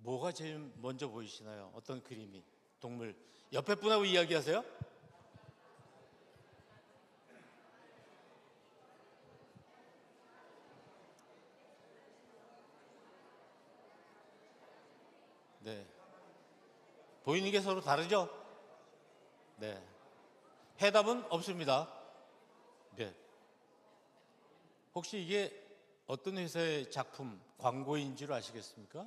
뭐가 제일 먼저 보이시나요? 어떤 그림이? 동물. 옆에 분하고 이야기하세요? 네. 보이는 게 서로 다르죠? 네. 해답은 없습니다. 네. 혹시 이게 어떤 회사의 작품, 광고인 줄 아시겠습니까?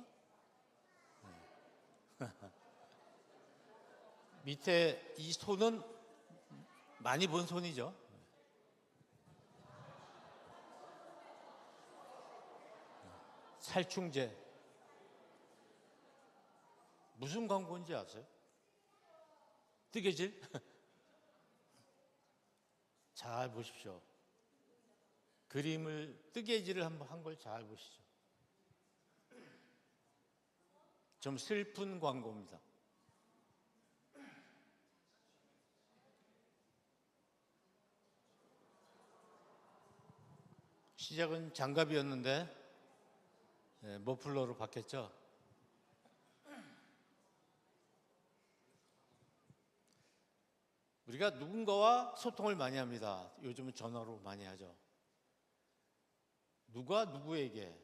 밑에 이 손은 많이 본 손이죠. 살충제. 무슨 광고인지 아세요? 뜨개질? 잘 보십시오. 그림을 뜨개질을 한번 한 걸 잘 보시죠. 좀 슬픈 광고입니다. 시작은 장갑이었는데 머플러로 바뀌었죠. 우리가 누군가와 소통을 많이 합니다. 요즘은 전화로 많이 하죠. 누가 누구에게,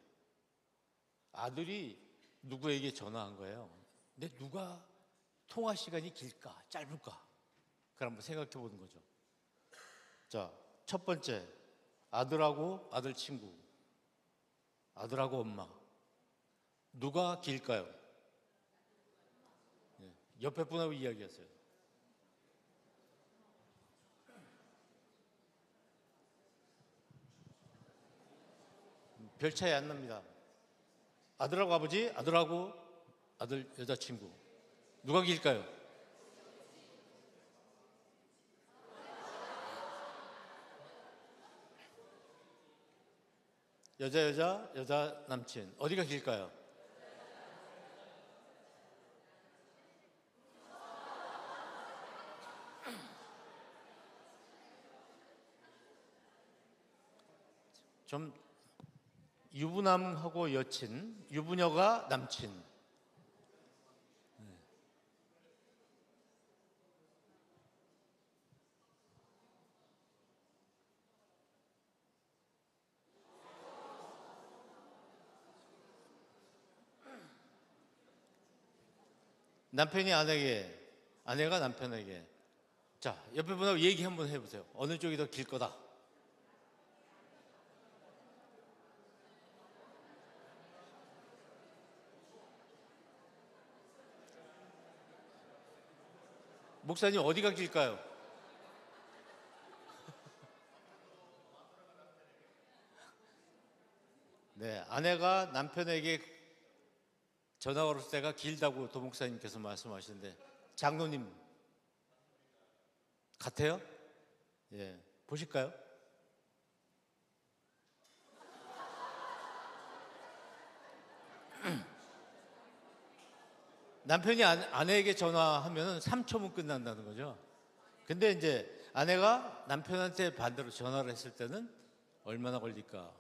아들이 누구에게 전화한 거예요. 근데 누가 통화 시간이 길까, 짧을까? 그걸 한번 생각해 보는 거죠. 자, 첫 번째, 아들하고 아들 친구, 아들하고 엄마. 누가 길까요? 옆에 분하고 이야기하세요. 별 차이 안 납니다. 아들하고 아버지, 아들하고 아들 여자친구. 누가 길까요? 여자 남친. 어디가 길까요? 좀 유부남하고 여친, 유부녀가 남친. 남편이 아내에게, 아내가 남편에게. 자, 옆에 분하고 얘기 한번 해보세요. 어느 쪽이 더 길 거다. 목사님 어디가 길까요? 네, 아내가 남편에게 전화 걸을 때가 길다고 도목사님께서 말씀하시는데 장로님 같아요? 예, 보실까요? 남편이 아내에게 전화하면 3초면 끝난다는 거죠. 근데 이제 아내가 남편한테 반대로 전화를 했을 때는 얼마나 걸릴까?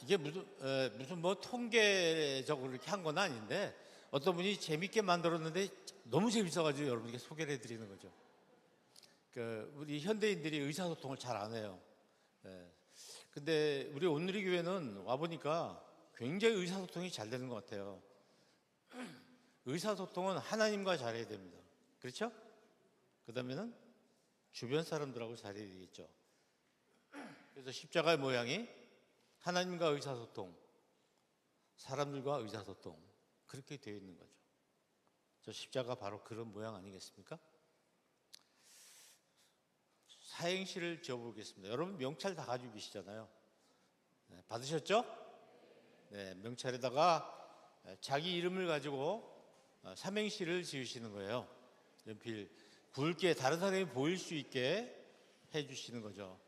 이게 무슨 뭐 통계적으로 이렇게 한 건 아닌데 어떤 분이 재밌게 만들었는데 너무 재밌어가지고 여러분에게 소개를 해드리는 거죠. 우리 현대인들이 의사소통을 잘 안 해요. 예. 근데 우리 온누리 교회는 와보니까 굉장히 의사소통이 잘 되는 것 같아요. 의사소통은 하나님과 잘해야 됩니다. 그렇죠? 그 다음에는 주변 사람들하고 잘해야 되겠죠. 그래서 십자가의 모양이 하나님과 의사소통, 사람들과 의사소통, 그렇게 되어 있는 거죠. 저 십자가 바로 그런 모양 아니겠습니까? 사행시를 지어보겠습니다. 여러분 명찰 다 가지고 계시잖아요. 네, 받으셨죠? 네, 명찰에다가 자기 이름을 가지고 삼행시를 지으시는 거예요. 연필 굵게 다른 사람이 보일 수 있게 해주시는 거죠.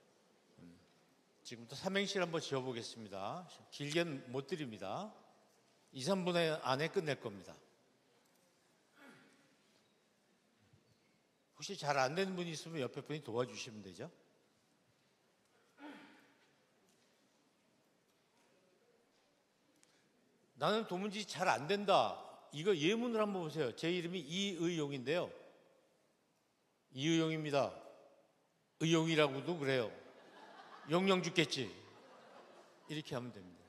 지금부터 삼행시를 한번 지어보겠습니다. 길게는 못 드립니다. 2, 3분 안에 끝낼 겁니다. 혹시 잘 안 되는 분이 있으면 옆에 분이 도와주시면 되죠. 나는 도무지 잘 안 된다. 이거 예문을 한번 보세요. 제 이름이 이의용인데요. 이의용입니다. 의용이라고도 그래요. 용용 죽겠지. 이렇게 하면 됩니다.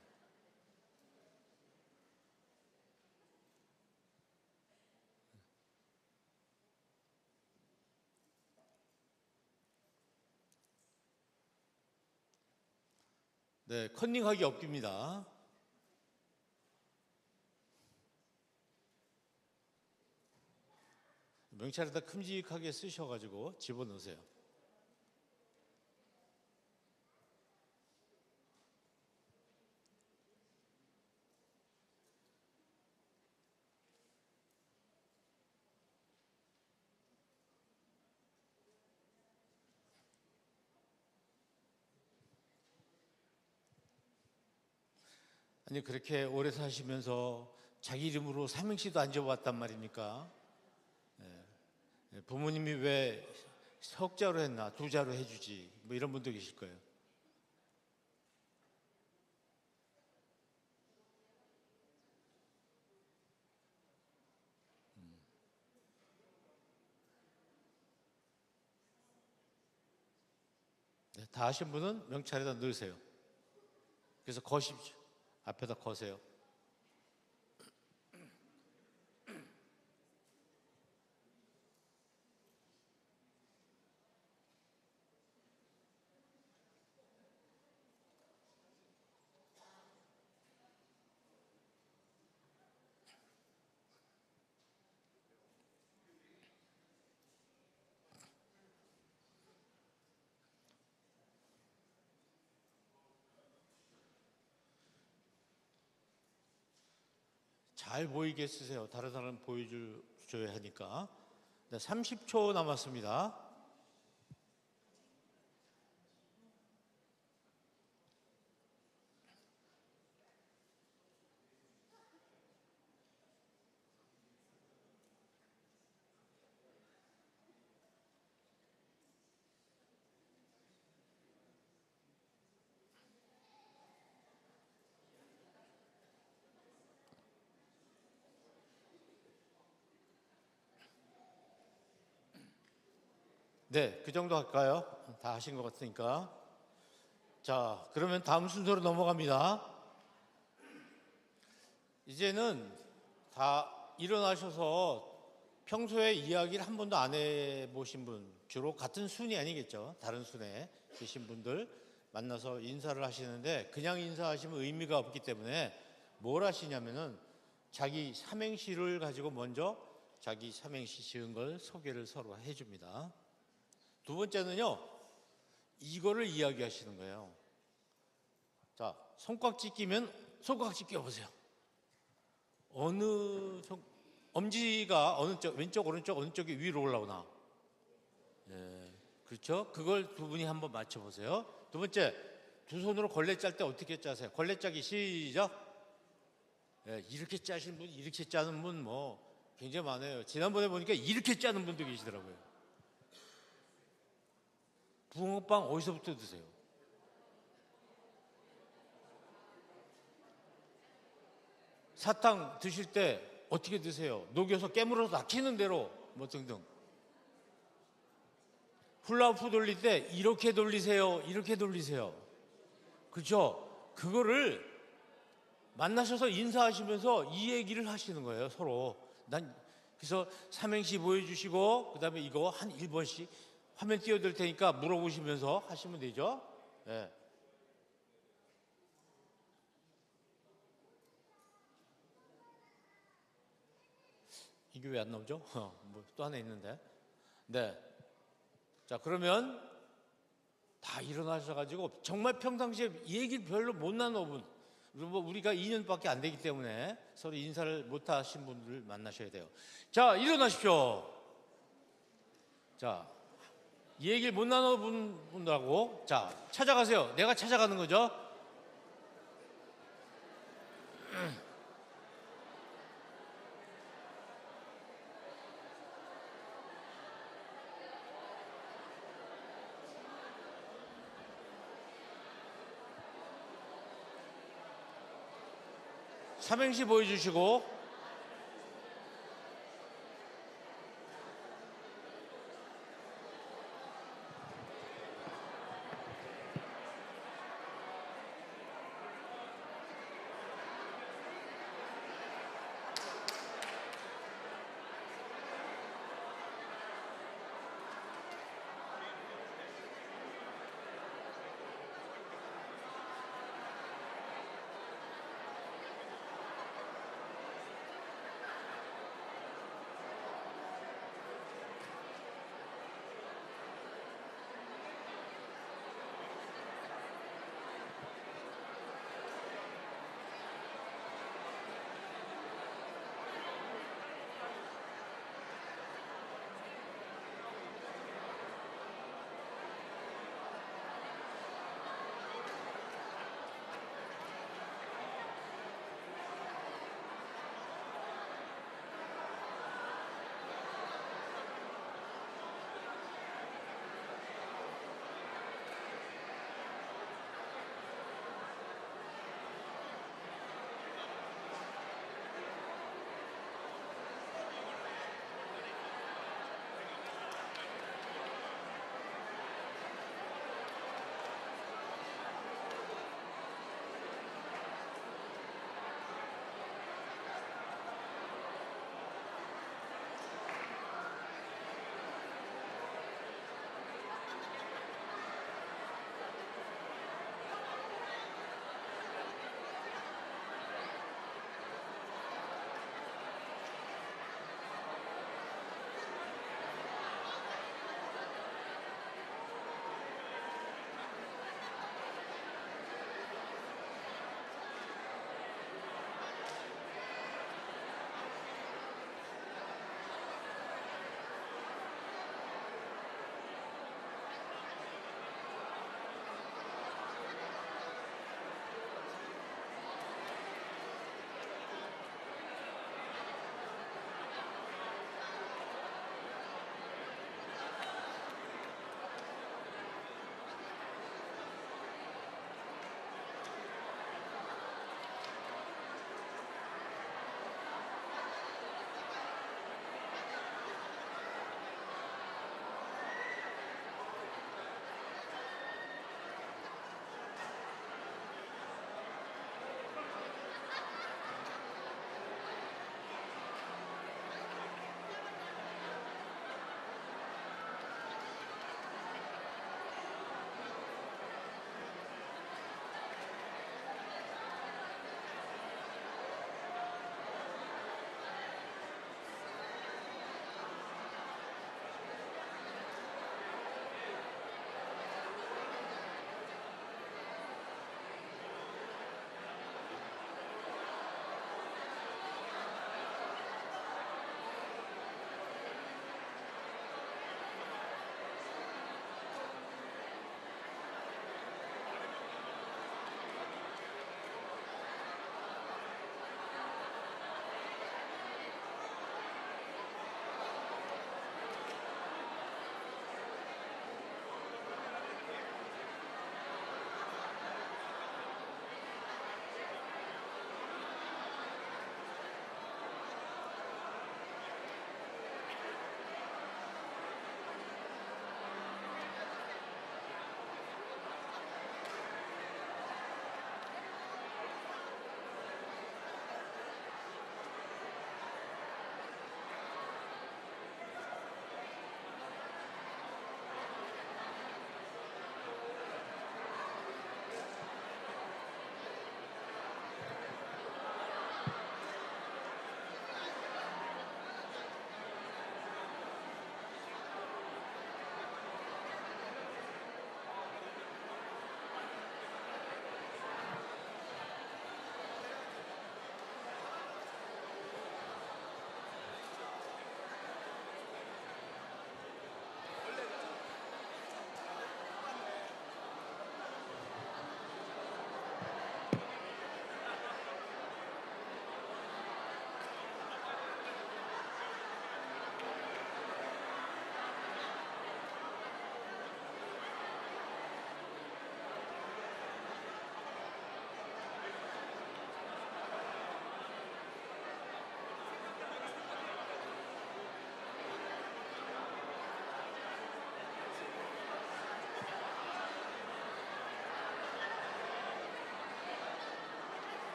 네, 컨닝하기 없깁니다. 명찰에다 큼직하게 쓰셔가지고 집어넣으세요. 아니 그렇게 오래 사시면서 자기 이름으로 삼행시도 안 지어봤단 말입니까? 부모님이 왜 석자로 했나 두 자로 해주지 뭐 이런 분도 계실 거예요. 네, 다 하신 분은 명찰에다 넣으세요. 그래서 거십시오. 앞에다 거세요. 잘 보이게 쓰세요. 다른 사람 보여줘야 하니까. 네, 30초 남았습니다. 네, 그 정도 할까요? 다 하신 것 같으니까. 자, 그러면 다음 순서로 넘어갑니다. 이제는 다 일어나셔서 평소에 이야기를 한 번도 안 해보신 분, 주로 같은 순이 아니겠죠. 다른 순에 계신 분들 만나서 인사를 하시는데 그냥 인사하시면 의미가 없기 때문에 뭘 하시냐면은 자기 삼행시를 가지고 먼저 자기 삼행시 지은 걸 소개를 서로 해줍니다. 두 번째는요, 이거를 이야기하시는 거예요. 자, 손깍지 끼면 손깍지 껴보세요. 엄지가 어느 쪽, 왼쪽, 오른쪽, 어느 쪽이 위로 올라오나? 예, 그렇죠? 그걸 두 분이 한번 맞춰보세요. 두 번째, 두 손으로 걸레 짤 때 어떻게 짜세요? 걸레 짜기 시작! 예, 이렇게 짜시는 분, 이렇게 짜는 분 뭐 굉장히 많아요. 지난번에 보니까 이렇게 짜는 분도 계시더라고요. 붕어빵 어디서부터 드세요? 사탕 드실 때 어떻게 드세요? 녹여서 깨물어서 낚이는 대로 뭐 등등. 훌라후프 돌릴 때 이렇게 돌리세요. 이렇게 돌리세요. 그렇죠? 그거를 만나셔서 인사하시면서 이 얘기를 하시는 거예요. 서로. 그래서 삼행시 보여주시고 그다음에 이거 한 1번씩 화면 띄워드릴 테니까 물어보시면서 하시면 되죠. 네. 이게 왜 안 나오죠? 뭐 또 하나 있는데. 네. 자, 그러면 다 일어나셔가지고 정말 평상시에 얘기를 별로 못 나눠본 그리고 뭐 우리가 2년밖에 안 되기 때문에 서로 인사를 못 하신 분들 만나셔야 돼요. 자, 일어나십시오. 자, 얘기를 못 나눠본 분들하고 자, 찾아가세요. 내가 찾아가는 거죠. 삼행시 보여주시고.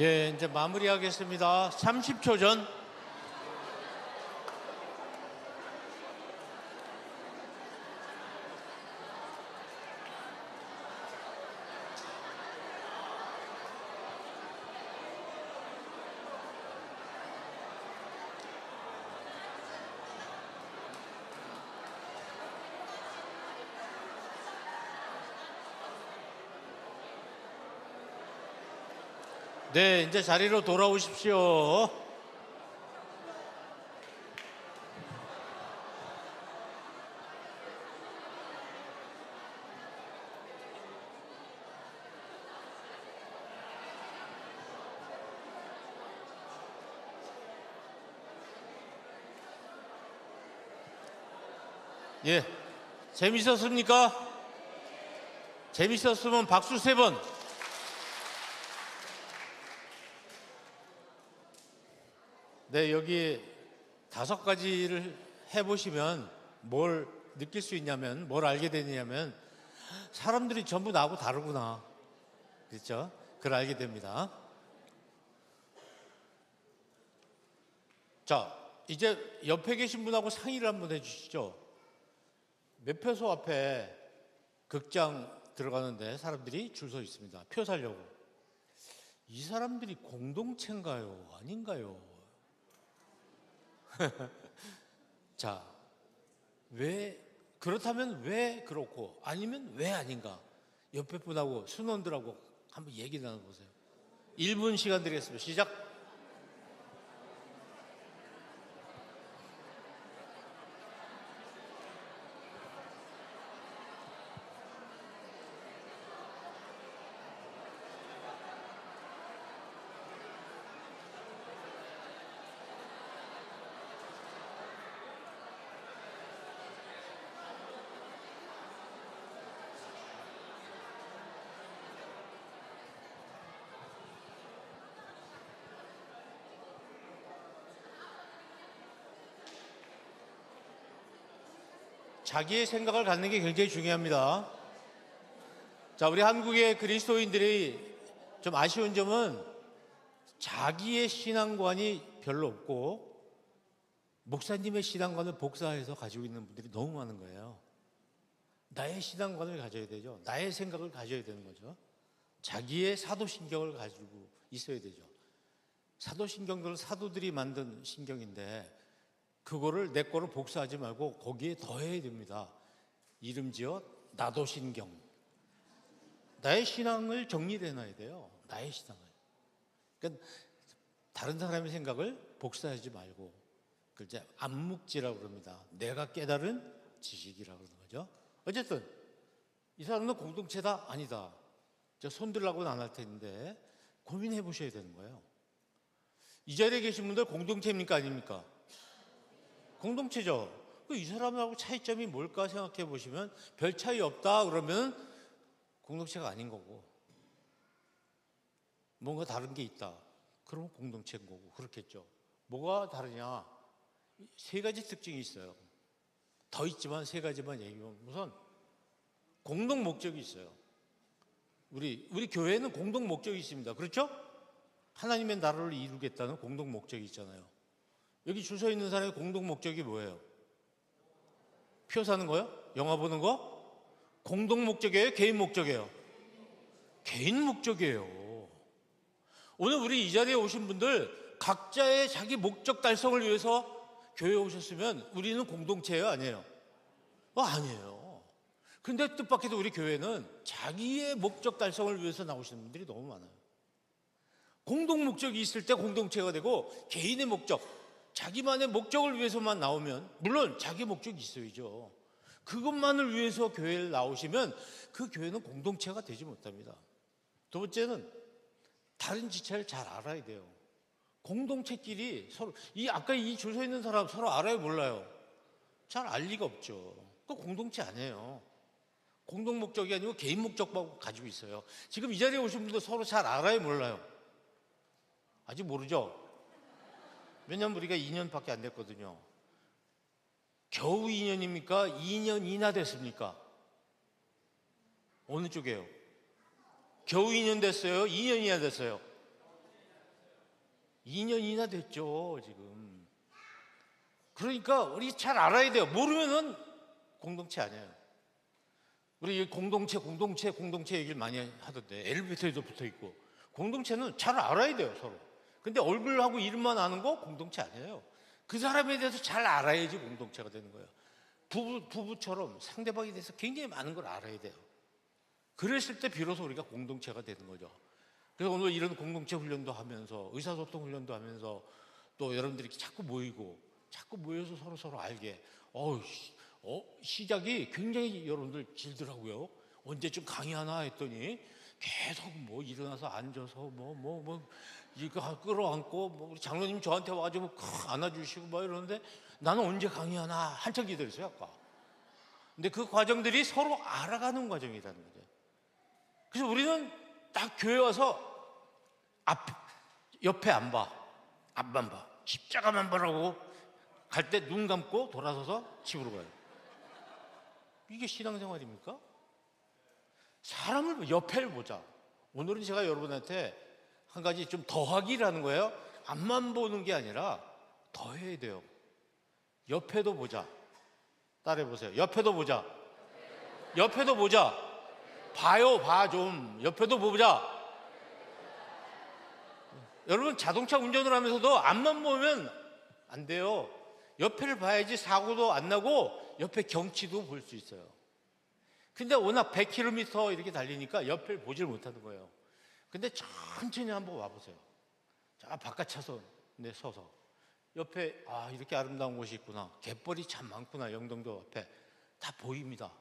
네, 이제 마무리하겠습니다. 30초 전. 네, 이제 자리로 돌아오십시오. 예, 재밌었습니까? 재밌었으면 박수 3번. 네, 여기 5가지를 해보시면 뭘 느낄 수 있냐면, 뭘 알게 되냐면, 사람들이 전부 나하고 다르구나. 그렇죠? 그걸 알게 됩니다. 자, 이제 옆에 계신 분하고 상의를 한번 해주시죠. 매표소 앞에 극장 들어가는데 사람들이 줄 서 있습니다. 표 사려고. 이 사람들이 공동체인가요? 아닌가요? 자, 그렇다면 왜 그렇고 아니면 왜 아닌가? 옆에 분하고 순원들하고 한번 얘기 나눠보세요. 1분 시간 드리겠습니다. 시작. 자기의 생각을 갖는 게 굉장히 중요합니다. 자, 우리 한국의 그리스도인들이 좀 아쉬운 점은 자기의 신앙관이 별로 없고 목사님의 신앙관을 복사해서 가지고 있는 분들이 너무 많은 거예요. 나의 신앙관을 가져야 되죠. 나의 생각을 가져야 되는 거죠. 자기의 사도신경을 가지고 있어야 되죠. 사도신경들은 사도들이 만든 신경인데 그거를 내 거로 복사하지 말고 거기에 더해야 됩니다. 이름 지어 나도신경. 나의 신앙을 정리를 해놔야 돼요. 나의 신앙을. 그러니까 다른 사람의 생각을 복사하지 말고 그걸 이제 암묵지라고 그럽니다. 내가 깨달은 지식이라고 그러는 거죠. 어쨌든 이 사람은 공동체다? 아니다. 손 들라고는 안 할 텐데 고민해 보셔야 되는 거예요. 이 자리에 계신 분들 공동체입니까? 아닙니까? 공동체죠. 이 사람하고 차이점이 뭘까 생각해 보시면 별 차이 없다 그러면 공동체가 아닌 거고, 뭔가 다른 게 있다 그러면 공동체인 거고 그렇겠죠. 뭐가 다르냐? 3가지 특징이 있어요. 더 있지만 3가지만 얘기하면 우선 공동 목적이 있어요. 우리 교회는 공동 목적이 있습니다. 그렇죠? 하나님의 나라를 이루겠다는 공동 목적이 있잖아요. 여기 줄 서 있는 사람의 공동 목적이 뭐예요? 표 사는 거요? 영화 보는 거? 공동 목적이에요? 개인 목적이에요? 개인 목적이에요. 오늘 우리 이 자리에 오신 분들 각자의 자기 목적 달성을 위해서 교회에 오셨으면 우리는 공동체예요? 아니에요? 아니에요. 근데 뜻밖에도 우리 교회는 자기의 목적 달성을 위해서 나오시는 분들이 너무 많아요. 공동 목적이 있을 때 공동체가 되고 개인의 목적, 자기만의 목적을 위해서만 나오면 물론 자기 목적이 있어야죠. 그것만을 위해서 교회를 나오시면 그 교회는 공동체가 되지 못합니다. 2번째는 다른 지체를 잘 알아야 돼요. 공동체끼리 서로 아까 이 줄 서 있는 사람 서로 알아요, 몰라요? 잘 알 리가 없죠. 그 공동체 아니에요. 공동 목적이 아니고 개인 목적만 가지고 있어요. 지금 이 자리에 오신 분들 서로 잘 알아요, 몰라요? 아직 모르죠? 왜냐면 우리가 2년밖에 안 됐거든요. 겨우 2년입니까? 2년이나 됐습니까? 어느 쪽이에요? 겨우 2년 됐어요? 2년이나 됐어요? 2년이나 됐죠, 지금. 그러니까 우리 잘 알아야 돼요. 모르면은 공동체 아니에요. 우리 공동체 얘기를 많이 하던데, 엘리베이터에도 붙어 있고. 공동체는 잘 알아야 돼요, 서로. 근데 얼굴하고 이름만 아는 거 공동체 아니에요. 그 사람에 대해서 잘 알아야지 공동체가 되는 거예요. 부부처럼 상대방에 대해서 굉장히 많은 걸 알아야 돼요. 그랬을 때 비로소 우리가 공동체가 되는 거죠. 그래서 오늘 이런 공동체 훈련도 하면서, 의사소통 훈련도 하면서, 또 여러분들이 자꾸 모여서 서로 알게. 시작이 굉장히 여러분들 길더라고요. 언제쯤 강의하나 했더니 계속 일어나서 앉아서 이거 끌어안고 우리 장로님 저한테 와가지고 안아주시고 이러는데, 나는 언제 강의하나 한참 기다렸어요, 아까. 근데 그 과정들이 서로 알아가는 과정이라는 거죠. 그래서 우리는 딱 교회 와서 옆에 앞만 봐. 십자가만 보라고 갈 때 눈 감고 돌아서서 집으로 가요. 이게 신앙생활입니까? 사람을 옆에를 보자. 오늘은 제가 여러분한테 한 가지 좀 더하기라는 거예요. 앞만 보는 게 아니라 더해야 돼요. 옆에도 보자. 따라해 보세요. 옆에도 보자. 옆에도 보자. 봐 좀. 옆에도 보자. 여러분, 자동차 운전을 하면서도 앞만 보면 안 돼요. 옆에를 봐야지 사고도 안 나고 옆에 경치도 볼 수 있어요. 근데 워낙 100km 이렇게 달리니까 옆을 보질 못하는 거예요. 근데 천천히 한번 와보세요. 자, 바깥 차선에 서서 옆에 이렇게 아름다운 곳이 있구나. 갯벌이 참 많구나. 영등도 앞에 다 보입니다.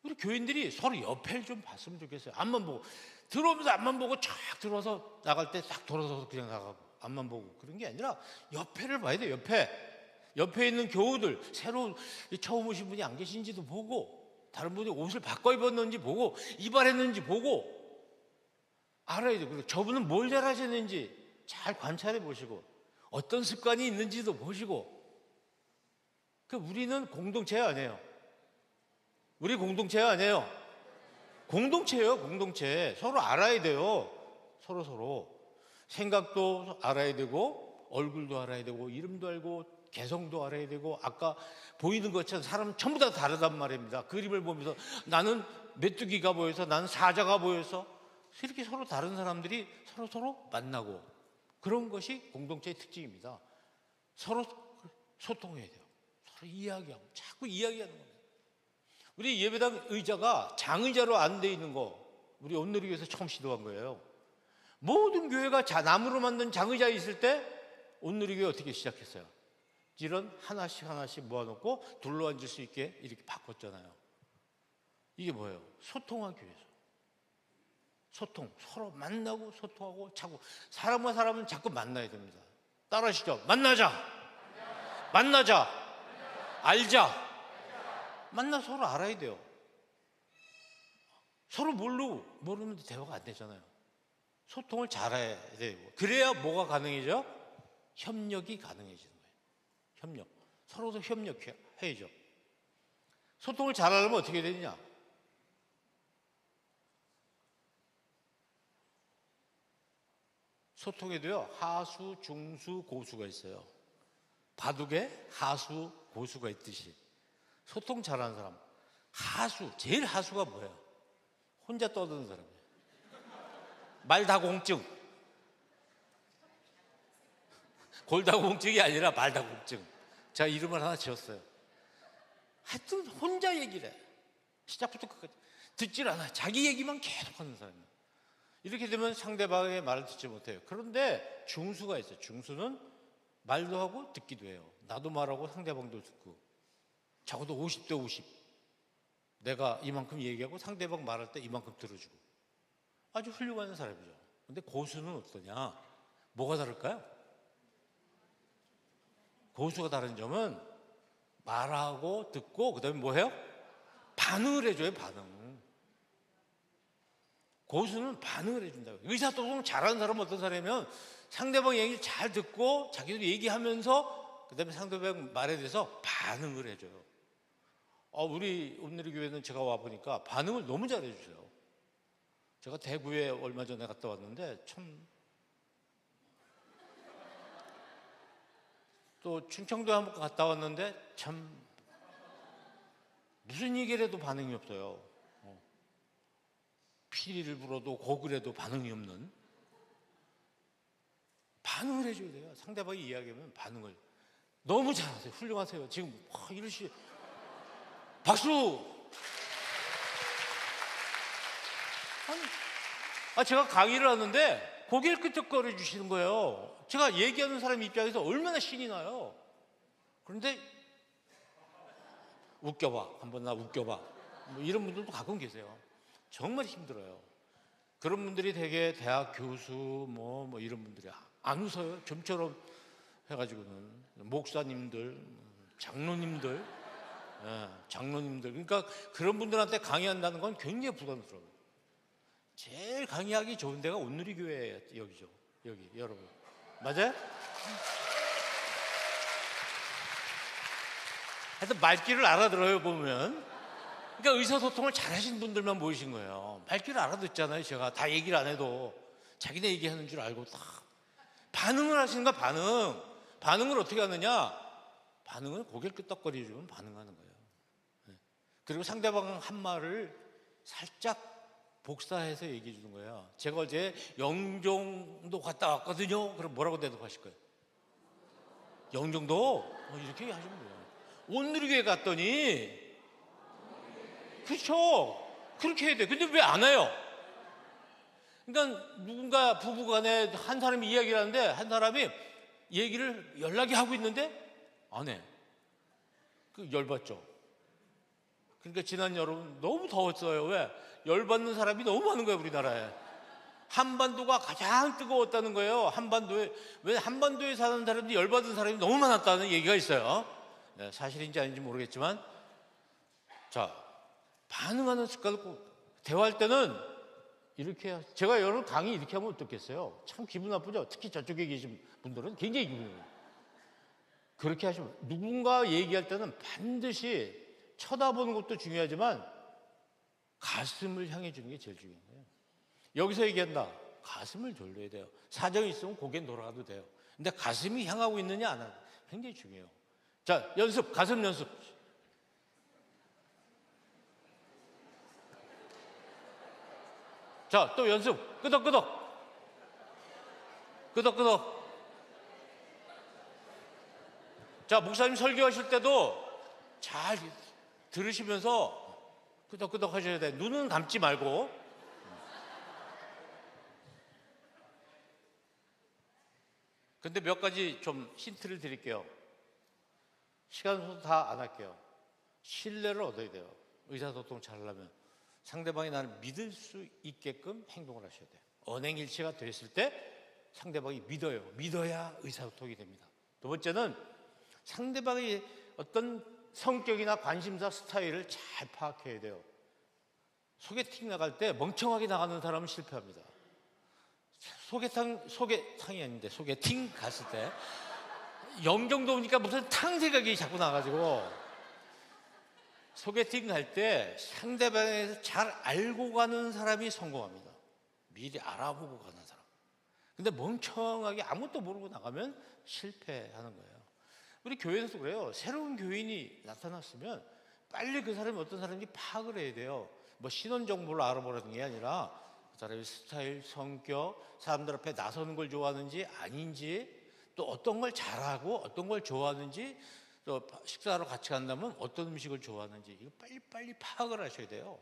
우리 교인들이 서로 옆을 좀 봤으면 좋겠어요. 앞만 보고 들어오면서 앞만 보고 쫙 들어와서 나갈 때 싹 돌아서서 그냥 나가고 앞만 보고 그런 게 아니라 옆에를 봐야 돼요. 옆에 있는 교우들, 새로 처음 오신 분이 안 계신지도 보고, 다른 분이 옷을 바꿔 입었는지 보고, 이발했는지 보고 알아야 돼요. 그리고 저분은 뭘 잘하셨는지 잘 관찰해 보시고, 어떤 습관이 있는지도 보시고. 우리는 공동체가 아니에요. 우리 공동체가 아니에요. 공동체예요, 공동체. 서로 알아야 돼요. 서로. 생각도 알아야 되고, 얼굴도 알아야 되고, 이름도 알고, 개성도 알아야 되고. 아까 보이는 것처럼 사람은 전부 다 다르단 말입니다. 그림을 보면서 나는 메뚜기가 보여서, 나는 사자가 보여서, 이렇게 서로 다른 사람들이 서로 만나고, 그런 것이 공동체의 특징입니다. 서로 소통해야 돼요. 서로 이야기하고, 자꾸 이야기하는 겁니다. 우리 예배당 의자가 장의자로 안 돼 있는 거, 우리 온누리교회에서 처음 시도한 거예요. 모든 교회가 나무로 만든 장의자 있을 때 온누리교회 어떻게 시작했어요? 이런 하나씩 모아놓고 둘러앉을 수 있게 이렇게 바꿨잖아요. 이게 뭐예요? 소통한 교회죠. 소통, 서로 만나고 소통하고 자꾸 사람과 사람은 자꾸 만나야 됩니다. 따라하시죠. 만나자. 알자. 서로 알아야 돼요. 서로 모르면 대화가 안 되잖아요. 소통을 잘해야 되고, 그래야 뭐가 가능해져? 협력이 가능해지는 거예요. 협력. 서로도 협력해야죠. 소통을 잘하려면 어떻게 되느냐? 소통에도요, 하수, 중수, 고수가 있어요. 바둑에 하수, 고수가 있듯이 소통 잘하는 사람, 제일 하수가 뭐예요? 혼자 떠드는 사람이에요. 말다공증. 골다공증이 아니라 말다공증. 제가 이름을 하나 지었어요. 하여튼 혼자 얘기를 해. 시작부터 끝까지 듣질 않아요. 자기 얘기만 계속 하는 사람이에요. 이렇게 되면 상대방의 말을 듣지 못해요. 그런데 중수가 있어요. 중수는 말도 하고 듣기도 해요. 나도 말하고 상대방도 듣고. 적어도 50대 50. 내가 이만큼 얘기하고 상대방 말할 때 이만큼 들어주고. 아주 훌륭한 사람이죠. 근데 고수는 어떠냐? 뭐가 다를까요? 고수가 다른 점은 말하고 듣고 그다음에 뭐 해요? 반응을 해줘요. 반응. 고수는 반응을 해준다고요. 의사소통 잘하는 사람은 어떤 사람이면 상대방 얘기를 잘 듣고 자기도 얘기하면서 그다음에 상대방 말에 대해서 반응을 해줘요. 우리 온누리교회는 제가 와보니까 반응을 너무 잘해주세요. 제가 대구에 얼마 전에 갔다 왔는데 참 또 충청도에 한번 갔다 왔는데 참 무슨 얘기를 해도 반응이 없어요. 피리를 불어도 곡을 해도 반응이 없는. 반응을 해줘야 돼요. 상대방이 이야기하면 반응을. 너무 잘하세요. 훌륭하세요. 지금 이러시 박수. 제가 강의를 하는데 고개를 끄덕거려 주시는 거예요. 제가 얘기하는 사람 입장에서 얼마나 신이 나요. 그런데 웃겨봐, 한번 나 웃겨봐, 뭐 이런 분들도 가끔 계세요. 정말 힘들어요. 그런 분들이 되게 대학 교수 뭐 이런 분들이 안 웃어요. 좀처럼 해가지고는 목사님들, 장로님들, 장로님들. 그러니까 그런 분들한테 강의한다는 건 굉장히 부담스러워요. 제일 강의하기 좋은 데가 온누리교회 여기죠. 여기 여러분 맞아요? 하여튼 말귀를 알아들어요 보면. 그러니까 의사소통을 잘하신 분들만 모이신 거예요. 말귀를 알아듣잖아요. 제가 다 얘기를 안 해도 자기네 얘기하는 줄 알고 딱 반응을 하시는 거야. 반응을 어떻게 하느냐? 반응은 고개를 끄덕거리면 반응하는 거예요. 그리고 상대방 한 말을 살짝 복사해서 얘기해 주는 거예요. 제가 어제 영종도 갔다 왔거든요. 그럼 뭐라고 대답하실 거예요? 영종도? 이렇게 하시면 돼요. 온누리교회 갔더니, 그렇죠. 그렇게 해야 돼. 근데 왜 안 와요? 그러니까 누군가 부부간에 한 사람이 이야기를 하는데 한 사람이 얘기를 연락이 하고 있는데 안 해. 그 열받죠. 그러니까 지난 여름 너무 더웠어요. 왜? 열받는 사람이 너무 많은 거예요, 우리나라에. 한반도가 가장 뜨거웠다는 거예요. 왜 한반도에 사는 사람들이 열받은 사람이 너무 많았다는 얘기가 있어요. 네, 사실인지 아닌지 모르겠지만, 자, 반응하는 습관을 꼭 대화할 때는 이렇게 해야, 제가 여러분 강의 이렇게 하면 어떻겠어요? 참 기분 나쁘죠? 특히 저쪽에 계신 분들은 굉장히 기분이 나요. 그렇게 하시면, 누군가 얘기할 때는 반드시 쳐다보는 것도 중요하지만 가슴을 향해 주는 게 제일 중요한 거예요. 여기서 얘기한다. 가슴을 돌려야 돼요. 사정이 있으면 고개 돌아가도 돼요. 근데 가슴이 향하고 있느냐 안 하느냐 굉장히 중요해요. 자, 연습, 가슴 연습. 자, 또 연습. 끄덕끄덕. 끄덕끄덕. 자, 목사님 설교하실 때도 잘 들으시면서 끄덕끄덕 하셔야 돼. 눈은 감지 말고. 근데 몇 가지 좀 힌트를 드릴게요. 시간 소도 다 안 할게요. 신뢰를 얻어야 돼요. 의사소통 잘하려면 상대방이 나를 믿을 수 있게끔 행동을 하셔야 돼요. 언행일치가 됐을 때 상대방이 믿어요. 믿어야 의사소통이 됩니다. 두 번째는 상대방의 어떤 성격이나 관심사 스타일을 잘 파악해야 돼요. 소개팅 나갈 때 멍청하게 나가는 사람은 실패합니다. 소개팅이 아닌데 소개팅 갔을 때 영종도 오니까 무슨 탕 생각이 자꾸 나가지고 소개팅 갈 때 상대방에서 잘 알고 가는 사람이 성공합니다. 미리 알아보고 가는 사람. 근데 멍청하게 아무것도 모르고 나가면 실패하는 거예요. 우리 교회에서도 그래요. 새로운 교인이 나타났으면 빨리 그 사람이 어떤 사람인지 파악을 해야 돼요. 뭐 신원 정보를 알아보라는 게 아니라 그 사람의 스타일, 성격, 사람들 앞에 나서는 걸 좋아하는지 아닌지, 또 어떤 걸 잘하고 어떤 걸 좋아하는지, 또 식사하러 같이 간다면 어떤 음식을 좋아하는지 이거 빨리빨리 파악을 하셔야 돼요.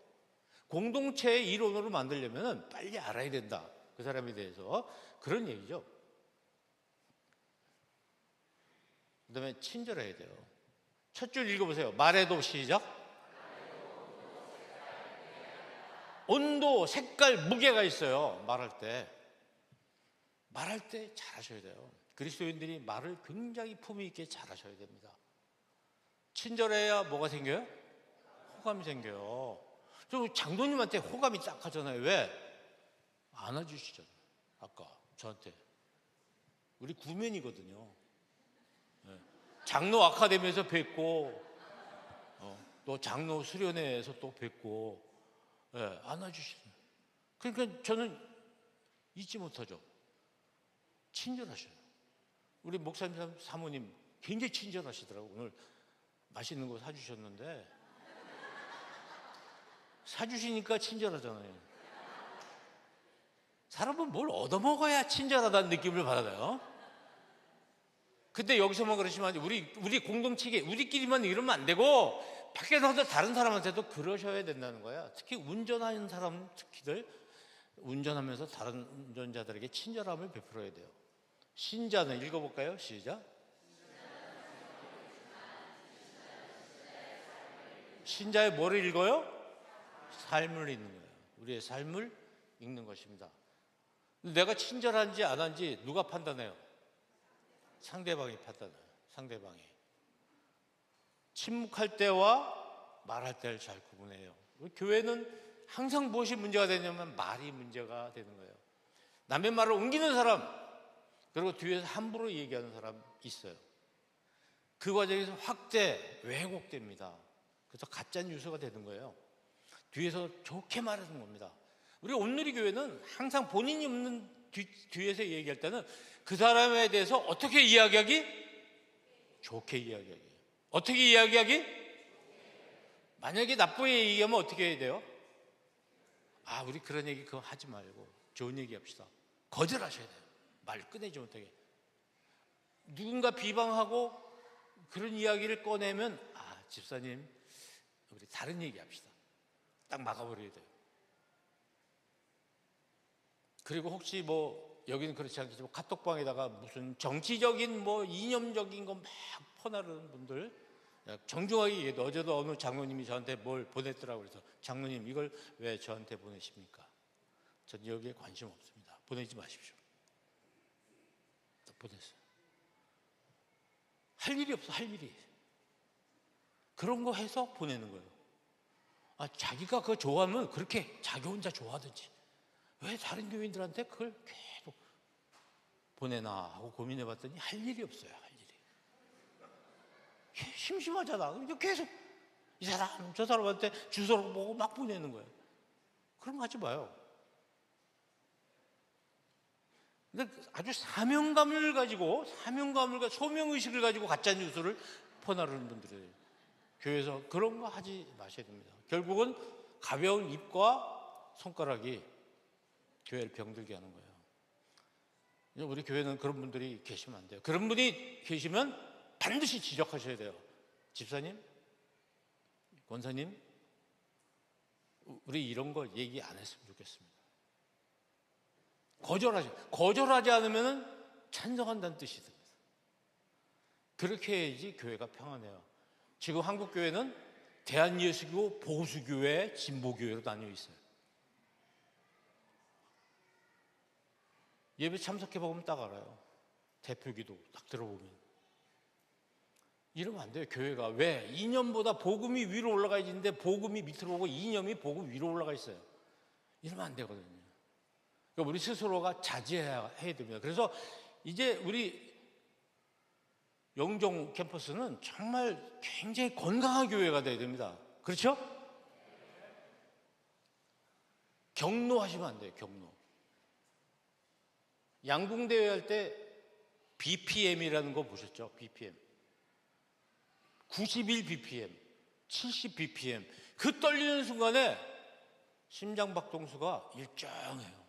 공동체의 일원으로 만들려면 빨리 알아야 된다. 그 사람에 대해서. 그런 얘기죠. 그 다음에 친절해야 돼요. 첫 줄 읽어보세요. 말해도 시작. 온도, 색깔, 무게가 있어요. 말할 때 잘하셔야 돼요. 그리스도인들이 말을 굉장히 품위 있게 잘하셔야 됩니다. 친절해야 뭐가 생겨요? 호감이 생겨요. 저 장로님한테 호감이 딱 하잖아요. 왜? 안아주시잖아요. 아까 저한테. 우리 구면이거든요. 네. 장로 아카데미에서 뵙고 또 장로 수련회에서 또 뵙고, 네, 안아주시는. 그러니까 저는 잊지 못하죠. 친절하셔요. 우리 목사님 사모님 굉장히 친절하시더라고요. 오늘 맛있는 거 사주셨는데 사주시니까 친절하잖아요. 사람은 뭘 얻어먹어야 친절하다는 느낌을 받아요. 근데 여기서만 그러시면 우리 공동체에 우리끼리만 이러면 안 되고 밖에 나가서 다른 사람한테도 그러셔야 된다는 거야. 특히 운전하는 사람 특히들 운전하면서 다른 운전자들에게 친절함을 베풀어야 돼요. 신자는 읽어볼까요? 시작. 신자의 뭐를 읽어요? 삶을 읽는 거예요. 우리의 삶을 읽는 것입니다. 내가 친절한지 안 한지 누가 판단해요? 상대방이 판단해요. 상대방이. 침묵할 때와 말할 때를 잘 구분해요. 교회는 항상 무엇이 문제가 되냐면 말이 문제가 되는 거예요. 남의 말을 옮기는 사람, 그리고 뒤에서 함부로 얘기하는 사람 있어요. 그 과정에서 확대, 왜곡됩니다. 그래서 가짜 뉴스가 되는 거예요. 뒤에서 좋게 말하는 겁니다. 우리 온누리 교회는 항상 본인이 없는 뒤에서 얘기할 때는 그 사람에 대해서 어떻게 이야기하기? 좋게 이야기하기. 어떻게 이야기하기? 만약에 나쁘게 얘기하면 어떻게 해야 돼요? 우리 그런 얘기 그거 하지 말고 좋은 얘기 합시다. 거절하셔야 돼요. 말 꺼내지 못하게. 누군가 비방하고 그런 이야기를 꺼내면 집사님 우리 다른 얘기 합시다. 딱 막아버려야 돼요. 그리고 혹시 여기는 그렇지 않겠지만 카톡방에다가 무슨 정치적인 이념적인 거 막 퍼나르는 분들 정중하게 얘기해도 어제도 어느 장로님이 저한테 뭘 보냈더라고요. 그래서 장로님 이걸 왜 저한테 보내십니까? 전 여기에 관심 없습니다. 보내지 마십시오. 또 보냈어요. 할 일이 없어. 할 일이. 그런 거 해서 보내는 거예요. 자기가 그거 좋아하면 그렇게 자기 혼자 좋아하든지 왜 다른 교인들한테 그걸 계속 보내나 하고 고민해 봤더니 할 일이 없어요. 할 일이. 심심하잖아. 계속 이 사람 저 사람한테 주소를 보고 막 보내는 거예요. 그럼 하지 마요. 근데 아주 사명감을 가지고 소명의식을 가지고 가짜 뉴스를 퍼나르는 분들이에요. 교회에서 그런 거 하지 마셔야 됩니다. 결국은 가벼운 입과 손가락이 교회를 병들게 하는 거예요. 우리 교회는 그런 분들이 계시면 안 돼요. 그런 분이 계시면 반드시 지적하셔야 돼요. 집사님, 권사님, 우리 이런 거 얘기 안 했으면 좋겠습니다. 거절하지 않으면 찬성한다는 뜻이 됩니다. 그렇게 해야지 교회가 평안해요. 지금 한국 교회는 대한예수교, 보수교회, 진보교회로 나뉘어 있어요. 예배 참석해 보면 딱 알아요. 대표기도 딱 들어보면. 이러면 안 돼요. 교회가 왜? 이념보다 복음이 위로 올라가 있는데 복음이 밑으로 오고 이념이 복음 위로 올라가 있어요. 이러면 안 되거든요. 그러니까 우리 스스로가 자제해야 됩니다. 그래서 이제 우리 영종 캠퍼스는 정말 굉장히 건강한 교회가 돼야 됩니다. 그렇죠? 경로하시면 안 돼요. 경로. 양궁대회 할 때 BPM이라는 거 보셨죠? BPM. 91 BPM, 70 BPM. 그 떨리는 순간에 심장박동수가 일정해요.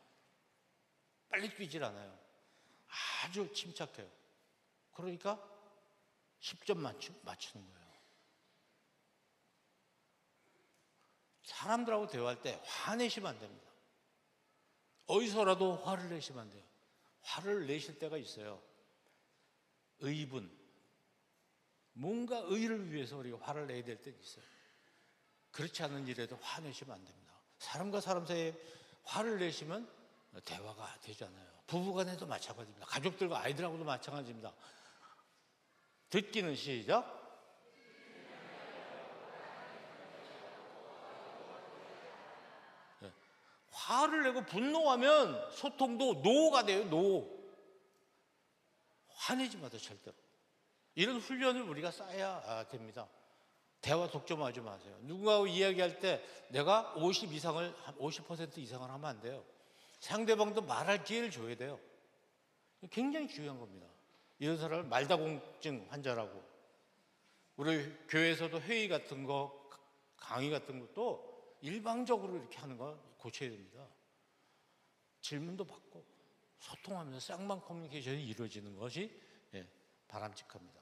빨리 뛰질 않아요. 아주 침착해요. 그러니까 10점 맞추는 거예요. 사람들하고 대화할 때 화내시면 안 됩니다. 어디서라도 화를 내시면 안 돼요. 화를 내실 때가 있어요. 의분. 뭔가 의를 위해서 우리가 화를 내야 될 때가 있어요. 그렇지 않은 일에도 화내시면 안 됩니다. 사람과 사람 사이에 화를 내시면 대화가 되지 않아요. 부부간에도 마찬가지입니다. 가족들과 아이들하고도 마찬가지입니다. 듣기는 시작. 네. 화를 내고 분노하면 소통도 노가 돼요. 노. 화내지 마세요. 절대로. 이런 훈련을 우리가 쌓아야 됩니다. 대화 독점하지 마세요. 누군가하고 이야기할 때 내가 50% 이상을 하면 안 돼요. 상대방도 말할 기회를 줘야 돼요. 굉장히 중요한 겁니다. 이런 사람을 말다공증 환자라고. 우리 교회에서도 회의 같은 거, 강의 같은 것도 일방적으로 이렇게 하는 거 고쳐야 됩니다. 질문도 받고 소통하면서 쌍방 커뮤니케이션이 이루어지는 것이 바람직합니다.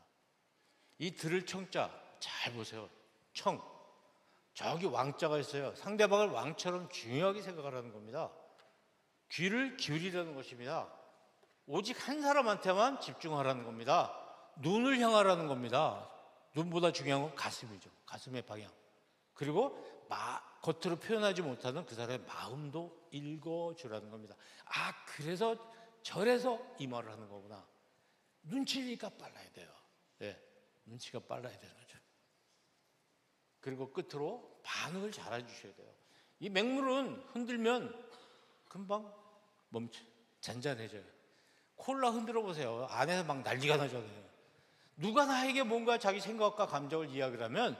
이 들을 청자 잘 보세요. 청. 저기 왕자가 있어요. 상대방을 왕처럼 중요하게 생각하라는 겁니다. 귀를 기울이라는 것입니다. 오직 한 사람한테만 집중하라는 겁니다. 눈을 향하라는 겁니다. 눈보다 중요한 건 가슴이죠. 가슴의 방향. 그리고 겉으로 표현하지 못하는 그 사람의 마음도 읽어주라는 겁니다. 아, 그래서 저래서 이 말을 하는 거구나. 눈치가 빨라야 돼요. 눈치가 빨라야 되는 거죠. 그리고 끝으로 반응을 잘 해주셔야 돼요. 이 맹물은 흔들면 금방 잔잔해져요. 콜라 흔들어 보세요. 안에서 막 난리가 나잖아요. 누가 나에게 뭔가 자기 생각과 감정을 이야기를 하면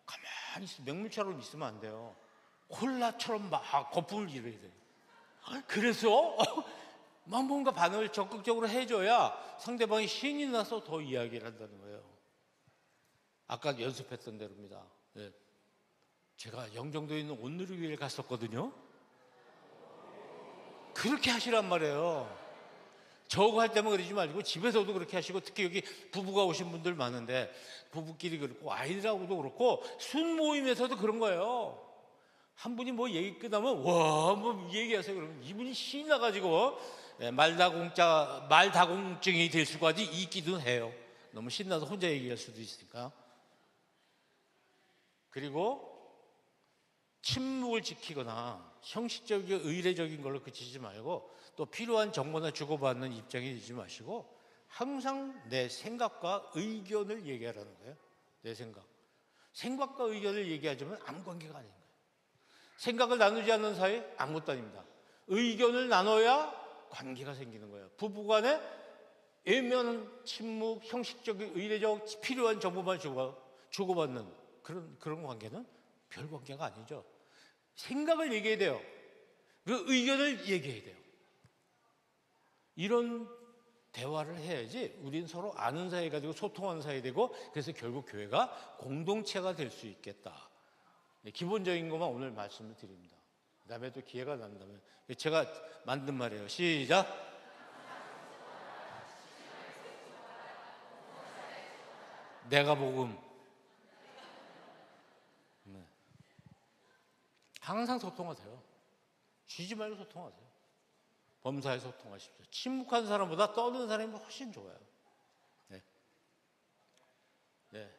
가만히 맹물처럼 있으면 안 돼요. 콜라처럼 막 거품을 일어야 돼요. 그래서 막 뭔가 반응을 적극적으로 해줘야 상대방이 신이 나서 더 이야기를 한다는 거예요. 아까 연습했던 대로입니다. 제가 영종도에 있는 온누리교회를 갔었거든요. 그렇게 하시란 말이에요. 저거 할 때만 그러지 말고 집에서도 그렇게 하시고, 특히 여기 부부가 오신 분들 많은데 부부끼리 그렇고 아이들하고도 그렇고 순모임에서도 그런 거예요. 한 분이 뭐 얘기 끝나면 와, 뭐 얘기하세요. 그러면 이분이 신이 나가지고 말다공증이 될 수까지 있기도 해요. 너무 신나서 혼자 얘기할 수도 있으니까. 그리고 침묵을 지키거나 형식적이고 의례적인 걸로 그치지 말고 또 필요한 정보나 주고받는 입장이 되지 마시고 항상 내 생각과 의견을 얘기하라는 거예요. 내 생각과 의견을 얘기하자면 아무 관계가 아닌 거예요. 생각을 나누지 않는 사이 아무것도 아닙니다. 의견을 나눠야 관계가 생기는 거예요. 부부간에 예면 침묵, 형식적인 의례적 필요한 정보만 주고받는 그런 관계는 별 관계가 아니죠. 생각을 얘기해야 돼요. 그 의견을 얘기해야 돼요. 이런 대화를 해야지 우린 서로 아는 사이가 되고 소통하는 사이 되고, 그래서 결국 교회가 공동체가 될 수 있겠다. 기본적인 것만 오늘 말씀을 드립니다. 그 다음에 또 기회가 난다면 제가 만든 말이에요. 시작. 내가 복음. 항상 소통하세요. 쉬지 말고 소통하세요. 범사에 소통하십시오. 침묵한 사람보다 떠드는 사람이 훨씬 좋아요. 네.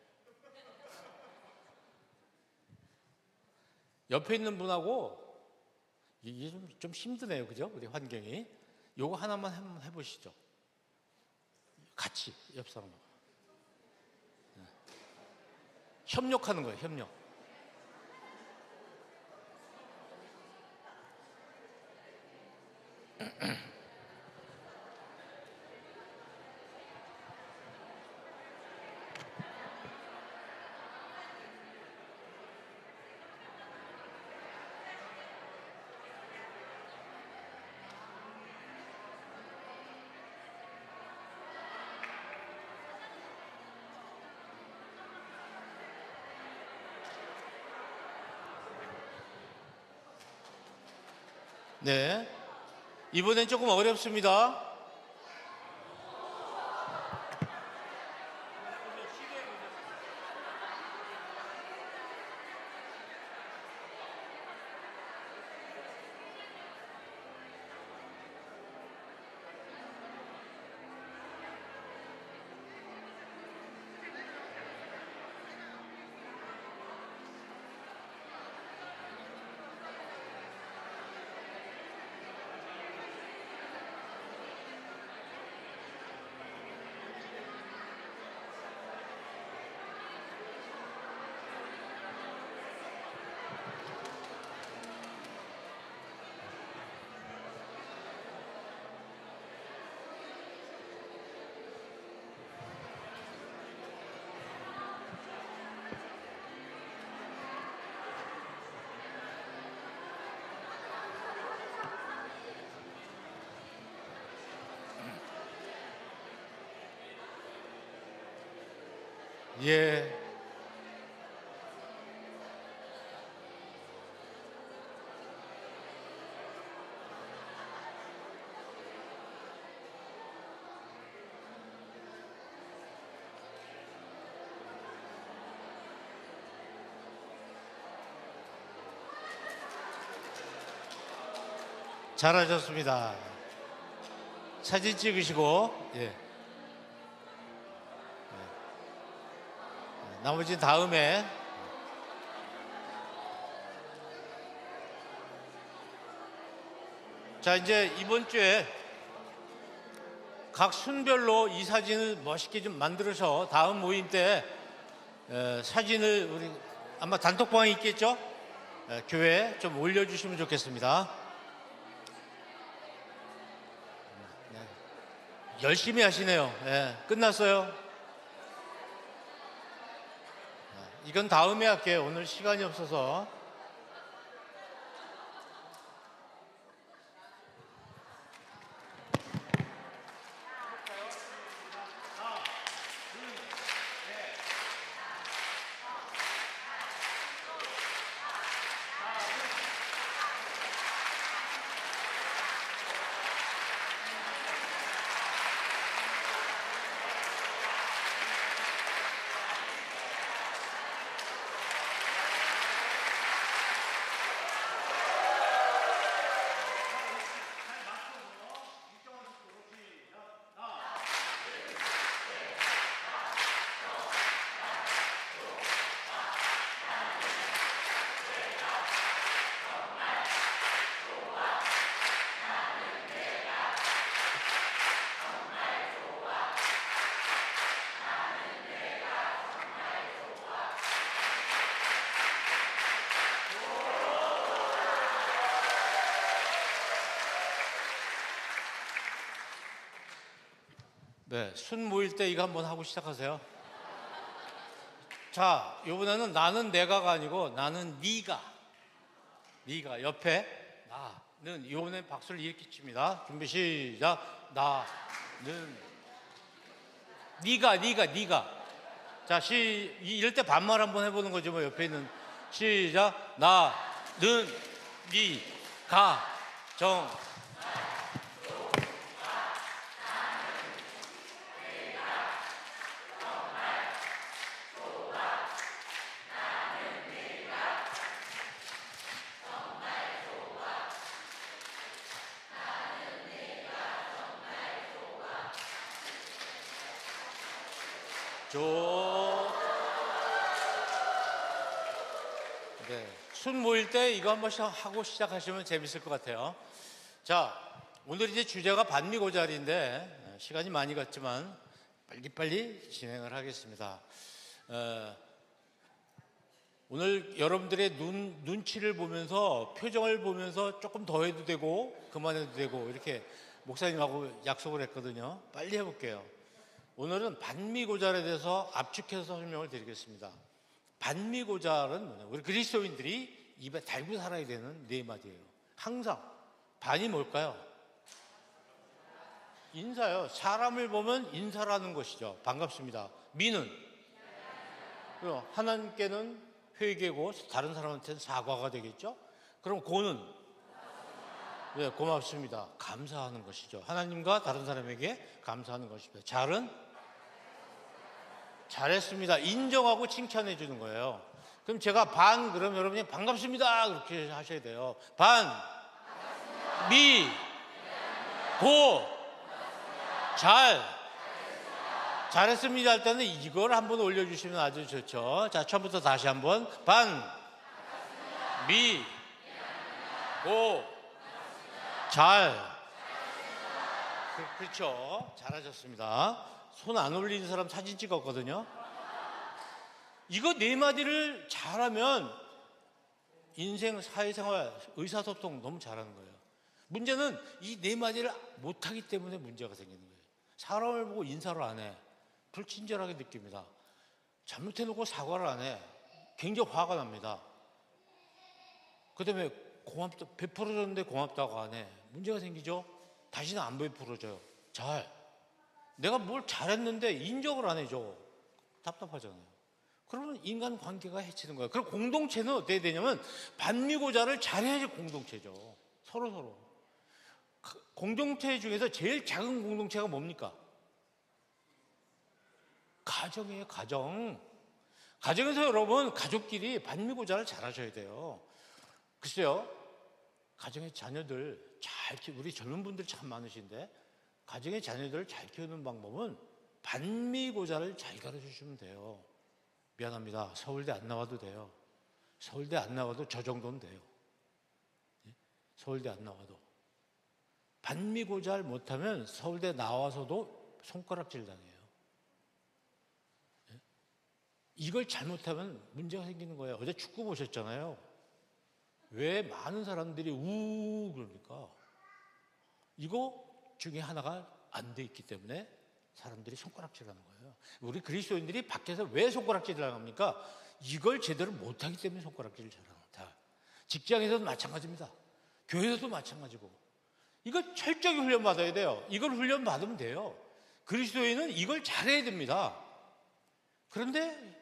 옆에 있는 분하고 이게 좀 힘드네요, 그죠? 우리 환경이. 요거 하나만 한번 해보시죠. 같이 옆 사람하고 협력하는 거예요. 협력. 네. 이번엔 조금 어렵습니다. 예. 잘하셨습니다. 사진 찍으시고, 예. 나머지는 다음에. 자, 이제 이번 주에 각 순별로 이 사진을 멋있게 좀 만들어서 다음 모임 때 사진을 우리 아마 단톡방에 있겠죠? 교회에 좀 올려주시면 좋겠습니다. 열심히 하시네요. 예, 끝났어요. 이건 다음에 할게요. 오늘 시간이 없어서. 네, 순 모일 때 이거 한번 하고 시작하세요. 자, 이번에는 나는 내가가 아니고 나는 네가. 네가 옆에 나는 이번에 박수를 이렇게 칩니다. 준비 시작. 나는 네가. 자, 이럴 때 반말 한번 해보는 거죠. 뭐 옆에 있는 시작. 나는 네가 정. 네, 순 모일 때 이거 한번 하고 시작하시면 재밌을 것 같아요. 자, 오늘 이제 주제가 반미고자리인데 시간이 많이 갔지만 빨리빨리 진행을 하겠습니다. 오늘 여러분들의 눈치를 보면서 표정을 보면서 조금 더 해도 되고 그만해도 되고 이렇게 목사님하고 약속을 했거든요. 빨리 해볼게요. 오늘은 반미고잘에 대해서 압축해서 설명을 드리겠습니다. 반미고잘은 뭐냐? 우리 그리스도인들이 입에 달고 살아야 되는 네 마디예요. 항상. 반이 뭘까요? 인사요. 사람을 보면 인사라는 것이죠. 반갑습니다. 미는 하나님께는 회개고 다른 사람한테는 사과가 되겠죠. 그럼 고는 네, 고맙습니다. 감사하는 것이죠. 하나님과 다른 사람에게 감사하는 것입니다. 잘은 잘했습니다. 인정하고 칭찬해 주는 거예요. 그럼 제가 반 그럼 여러분이 반갑습니다 그렇게 하셔야 돼요. 반, 미, 고, 잘했습니다 할 때는 이걸 한번 올려주시면 아주 좋죠. 자, 처음부터 다시 한번 반, 미, 고, 그렇죠. 잘하셨습니다. 손 안 올리는 사람 사진 찍었거든요. 이거 네 마디를 잘하면 인생, 사회생활, 의사소통 너무 잘하는 거예요. 문제는 이 네 마디를 못하기 때문에 문제가 생기는 거예요. 사람을 보고 인사를 안 해. 불친절하게 느낍니다. 잘못해놓고 사과를 안 해. 굉장히 화가 납니다. 그 다음에 고맙다, 베풀어줬는데 고맙다고 안 해. 문제가 생기죠. 다시는 안 베풀어줘요. 내가 뭘 잘했는데 인정을 안 해줘. 답답하잖아요. 그러면 인간 관계가 해치는 거예요. 그럼 공동체는 어떻게 되냐면 반미고자를 잘해야지 공동체죠. 서로. 공동체 중에서 제일 작은 공동체가 뭡니까? 가정이에요. 가정에서 여러분 가족끼리 반미고자를 잘하셔야 돼요. 글쎄요, 가정의 자녀들 우리 젊은 분들 참 많으신데 가정의 자녀들을 잘 키우는 방법은 반미고자를 잘 가르쳐주시면 돼요. 미안합니다. 서울대 안 나와도 돼요. 서울대 안 나와도 저 정도는 돼요. 서울대 안 나와도. 반미고자를 못하면 서울대 나와서도 손가락질 당해요. 이걸 잘못하면 문제가 생기는 거예요. 어제 축구 보셨잖아요. 왜 많은 사람들이 그럽니까? 이거 중에 하나가 안 돼 있기 때문에 사람들이 손가락질하는 거예요. 우리 그리스도인들이 밖에서 왜 손가락질을 합니까? 이걸 제대로 못하기 때문에 손가락질을 잘합니다. 직장에서도 마찬가지입니다. 교회에서도 마찬가지고. 이거 철저히 훈련받아야 돼요. 이걸 훈련받으면 돼요. 그리스도인은 이걸 잘해야 됩니다. 그런데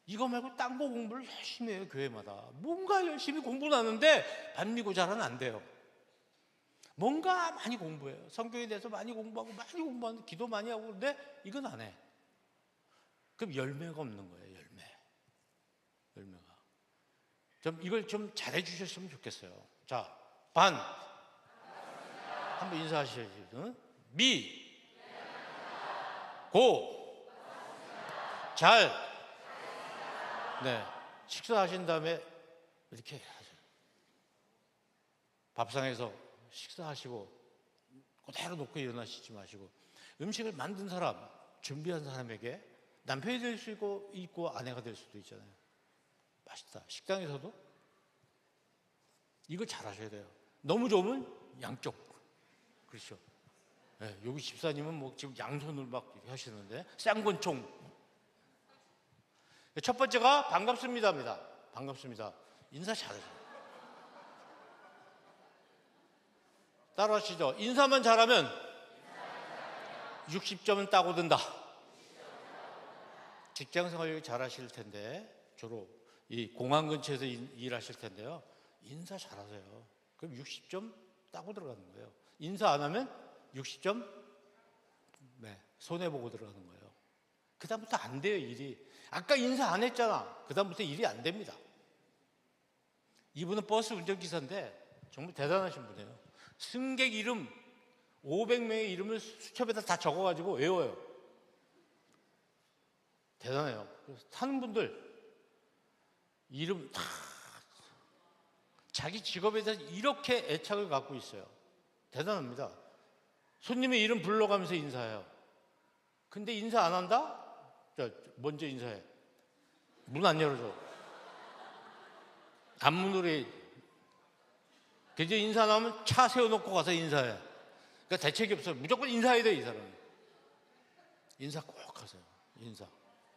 이거 말고 딴 거 공부를 열심히 해요. 교회마다 뭔가 열심히 공부는 하는데 반미고자는 안 돼요. 뭔가 많이 공부해요. 성경에 대해서 많이 공부하는데 기도 많이 하고 그런데 이건 안 해. 그럼 열매가 없는 거예요. 열매가. 좀 이걸 좀 잘해 주셨으면 좋겠어요. 자, 반 한번 인사하셔야지. 응? 미, 고, 잘. 네, 식사하신 다음에 이렇게 하세요. 밥상에서 식사하시고 그대로 놓고 일어나시지 마시고 음식을 만든 사람, 준비한 사람에게 남편이 될 수도 있고 아내가 될 수도 있잖아요. 맛있다. 식당에서도 이거 잘하셔야 돼요. 너무 좋으면 양쪽. 그렇죠. 네, 여기 집사님은 뭐 지금 양손을 막 이렇게 하시는데 쌍권총. 첫 번째가 반갑습니다입니다. 반갑습니다. 인사 잘하세요. 따라하시죠. 인사만 잘하면 60점은 따고 든다. 직장생활 잘하실 텐데 주로 이 공항 근처에서 일하실 텐데요. 인사 잘하세요. 그럼 60점 따고 들어가는 거예요. 인사 안 하면 60점 손해보고 들어가는 거예요. 그 다음부터 안 돼요. 일이. 아까 인사 안 했잖아. 그 다음부터 일이 안 됩니다. 이분은 버스 운전기사인데 정말 대단하신 분이에요. 승객 이름 500명의 이름을 수첩에다 다 적어가지고 외워요. 대단해요. 그래서 타는 분들 이름 다 자기 직업에 대해서 이렇게 애착을 갖고 있어요. 대단합니다. 손님의 이름 불러가면서 인사해요. 근데 인사 안 한다? 자, 먼저 인사해. 문 안 열어줘. 앞문으로 해. 그저 인사 나오면 차 세워놓고 가서 인사해. 그러니까 대책이 없어요. 무조건 인사해야 돼, 이 사람은. 인사 꼭 하세요. 인사.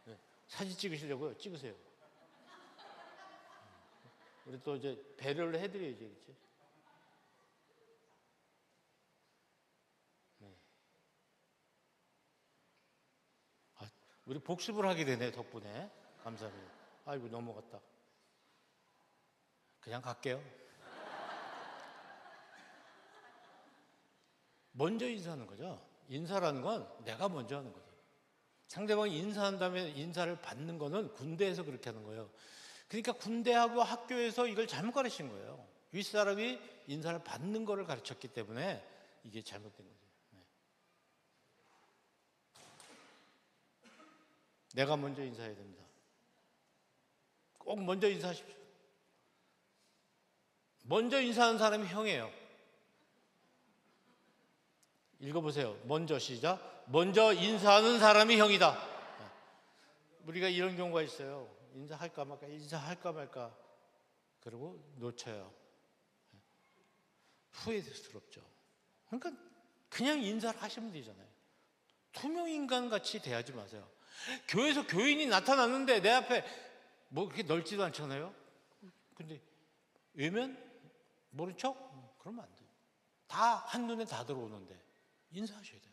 네. 사진 찍으시려고요? 찍으세요. 우리 또 이제 배려를 해드려야지, 그렇지? 네. 우리 복습을 하게 되네, 덕분에. 감사합니다. 아이고, 넘어갔다. 그냥 갈게요. 먼저 인사하는 거죠. 인사라는 건 내가 먼저 하는 거죠. 상대방이 인사한 다음에 인사를 받는 거는 군대에서 그렇게 하는 거예요. 그러니까 군대하고 학교에서 이걸 잘못 가르친 거예요. 윗사람이 인사를 받는 거를 가르쳤기 때문에 이게 잘못된 거죠. 네. 내가 먼저 인사해야 됩니다. 꼭 먼저 인사하십시오. 먼저 인사하는 사람이 형이에요. 읽어보세요. 먼저 시작. 먼저 인사하는 사람이 형이다. 우리가 이런 경우가 있어요. 인사할까 말까 그리고 놓쳐요. 후회스럽죠. 그러니까 그냥 인사를 하시면 되잖아요. 투명인간 같이 대하지 마세요. 교회에서 교인이 나타났는데 내 앞에 뭐 그렇게 넓지도 않잖아요. 근데 외면 모른 척? 그러면 안 돼요. 다 한눈에 다 들어오는데 인사하셔야 돼요.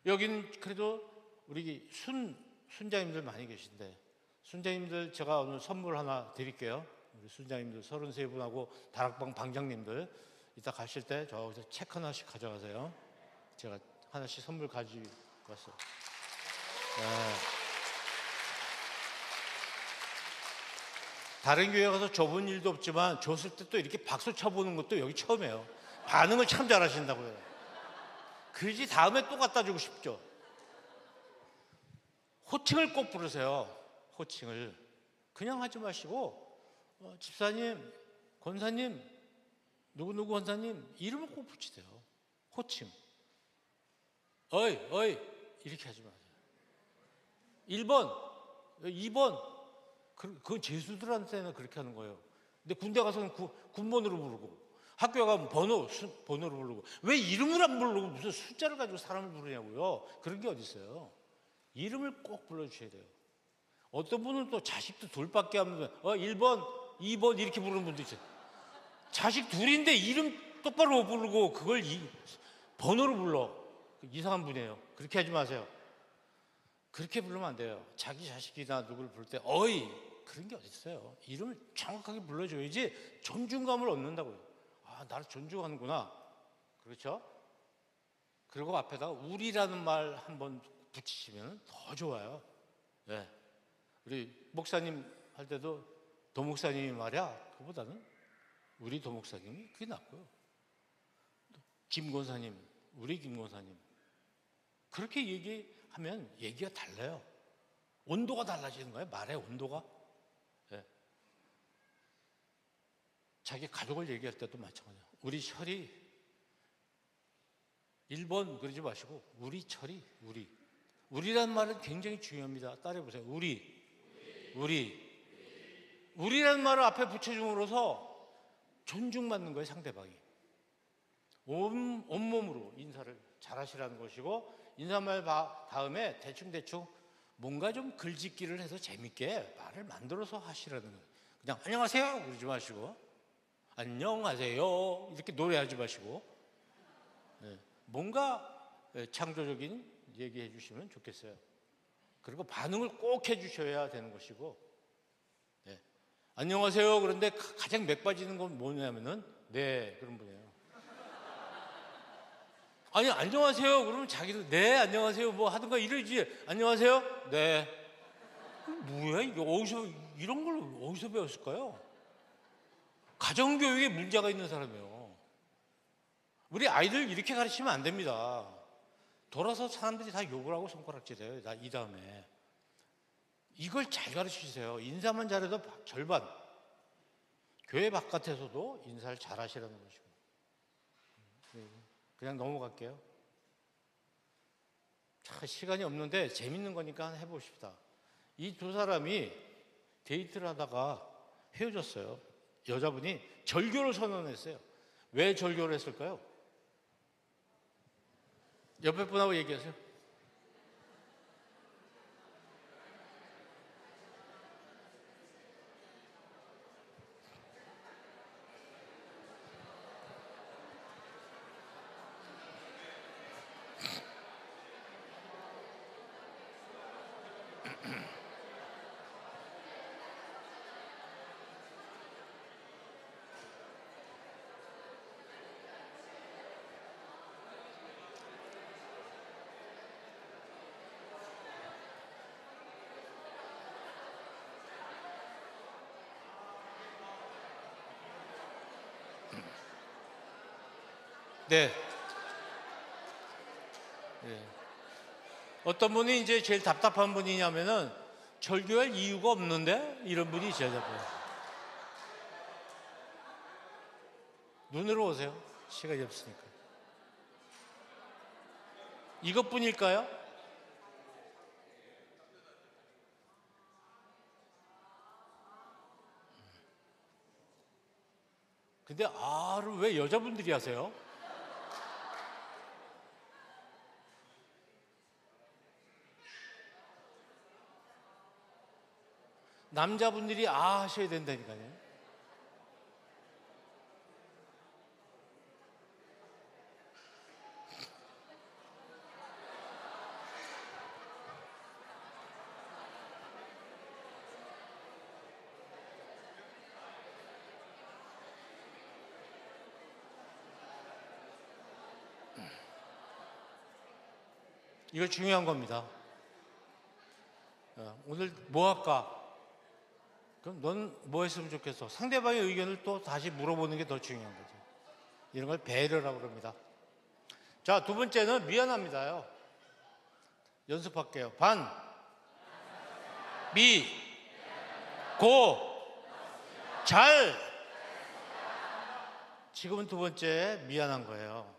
여기는 그래도 우리 순장님들 많이 계신데 순장님들 제가 오늘 선물 하나 드릴게요. 우리 순장님들 33분하고 다락방 방장님들 이따 가실 때 저기서 책 하나씩 가져가세요. 제가 하나씩 선물 가지고 왔어요. 네. 다른 교회 가서 줘본 일도 없지만 줬을 때 또 이렇게 박수 쳐보는 것도 여기 처음이에요. 반응을 참 잘하신다고요. 그러지 다음에 또 갖다 주고 싶죠. 호칭을 꼭 부르세요. 호칭을 그냥 하지 마시고 집사님, 권사님, 누구누구 권사님 이름을 꼭 붙이세요. 호칭. 어이 이렇게 하지 마세요. 1번, 2번 그건 제수들한테는 그렇게 하는 거예요. 근데 군대 가서는 군번으로 부르고 학교에 가면 번호로 부르고 왜 이름을 안 부르고 무슨 숫자를 가지고 사람을 부르냐고요. 그런 게 어디 있어요. 이름을 꼭 불러주셔야 돼요. 어떤 분은 또 자식도 둘밖에 없는 1번, 2번 이렇게 부르는 분도 있어요. 자식 둘인데 이름 똑바로 못 부르고 그걸 번호로 불러. 이상한 분이에요. 그렇게 하지 마세요. 그렇게 부르면 안 돼요. 자기 자식이나 누구를 부를 때 어이 그런 게 어디 있어요. 이름을 정확하게 불러줘야지 존중감을 얻는다고요. 아, 나를 존중하는구나. 그렇죠? 그리고 앞에다가 우리라는 말 한번 붙이시면 더 좋아요. 네. 우리 목사님 할 때도 도목사님이 말이야. 그보다는 우리 도목사님이 그게 낫고요. 김권사님, 우리 김권사님. 그렇게 얘기하면 얘기가 달라요. 온도가 달라지는 거예요. 말의 온도가. 네. 자기 가족을 얘기할 때도 마찬가지예요. 우리 철이 1번 그러지 마시고 우리 철이 우리란 말은 굉장히 중요합니다. 따라해보세요. 우리라는 말을 앞에 붙여줌으로써 존중받는 거예요. 상대방이. 온몸으로 인사를 잘하시라는 것이고 인사말 다음에 대충 뭔가 좀 글짓기를 해서 재밌게 말을 만들어서 하시라는 거예요. 그냥 안녕하세요 그러지 마시고 안녕하세요 이렇게 노래하지 마시고 뭔가 창조적인 얘기해 주시면 좋겠어요. 그리고 반응을 꼭 해 주셔야 되는 것이고 안녕하세요 그런데 가장 맥 빠지는 건 뭐냐면은 네 그런 분이에요. 아니 안녕하세요 그러면 자기도 네 안녕하세요 뭐 하든가 이러지. 안녕하세요 네 뭐야 이게 어디서 이런 걸 어디서 배웠을까요? 가정교육에 문제가 있는 사람이에요. 우리 아이들 이렇게 가르치면 안 됩니다. 돌아서 사람들이 다 욕을 하고 손가락질해요. 이 다음에 이걸 잘 가르치세요. 인사만 잘해도 절반. 교회 바깥에서도 인사를 잘 하시라는 것이고. 그냥 넘어갈게요. 자, 시간이 없는데 재밌는 거니까 해봅시다. 이 두 사람이 데이트를 하다가 헤어졌어요. 여자분이 절교를 선언했어요. 왜 절교를 했을까요? 옆에 분하고 얘기하세요. 네. 어떤 분이 이제 제일 답답한 분이냐면은 절교할 이유가 없는데 이런 분이 있어야 돼요. 눈으로 오세요. 시간이 없으니까. 이것뿐일까요? 근데 아를 왜 여자분들이 하세요? 남자분들이 하셔야 된다니까요. 이거 중요한 겁니다. 오늘 뭐 할까? 그럼 넌 뭐 했으면 좋겠어? 상대방의 의견을 또 다시 물어보는 게 더 중요한 거죠. 이런 걸 배려라고 합니다. 자, 두 번째는 미안합니다요. 연습할게요. 반, 미, 고, 잘. 지금은 두 번째 미안한 거예요.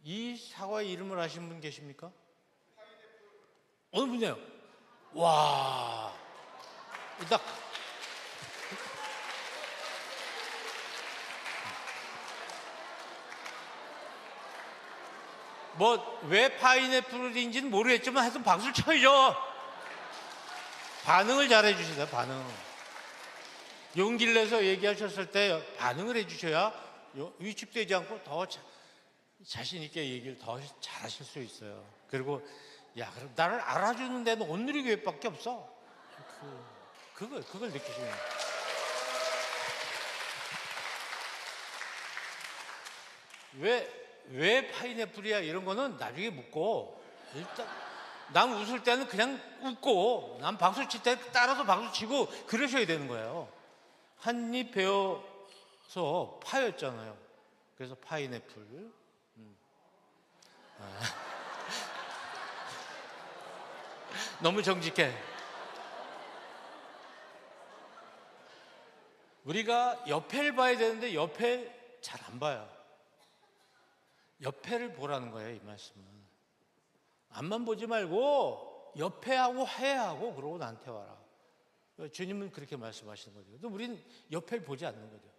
이 사과의 이름을 아시는 분 계십니까? 어느 분이에요? 와, 일단 뭐 왜 파인애플인지는 모르겠지만 하여튼 박수를 쳐야죠. 반응을 잘해 주시다. 반응. 용기를 내서 얘기하셨을 때 반응을 해 주셔야 위축되지 않고 더 자신 있게 얘기를 더 잘하실 수 있어요. 그리고 야, 그럼 나를 알아주는 데는 온누리교회밖에 없어. 그걸 느끼시면 돼요. 왜 파인애플이야 이런 거는 나중에 묻고, 일단 남 웃을 때는 그냥 웃고 남 박수 칠 때 따라서 박수 치고 그러셔야 되는 거예요. 한입 배워서 파였잖아요. 그래서 파인애플. 너무 정직해. 우리가 옆에를 봐야 되는데 옆에 잘 안 봐요. 옆에를 보라는 거예요, 이 말씀은. 앞만 보지 말고 옆에 하고 해하고 그러고 나한테 와라. 주님은 그렇게 말씀하시는 거죠. 근데 우리는 옆에를 보지 않는 거죠.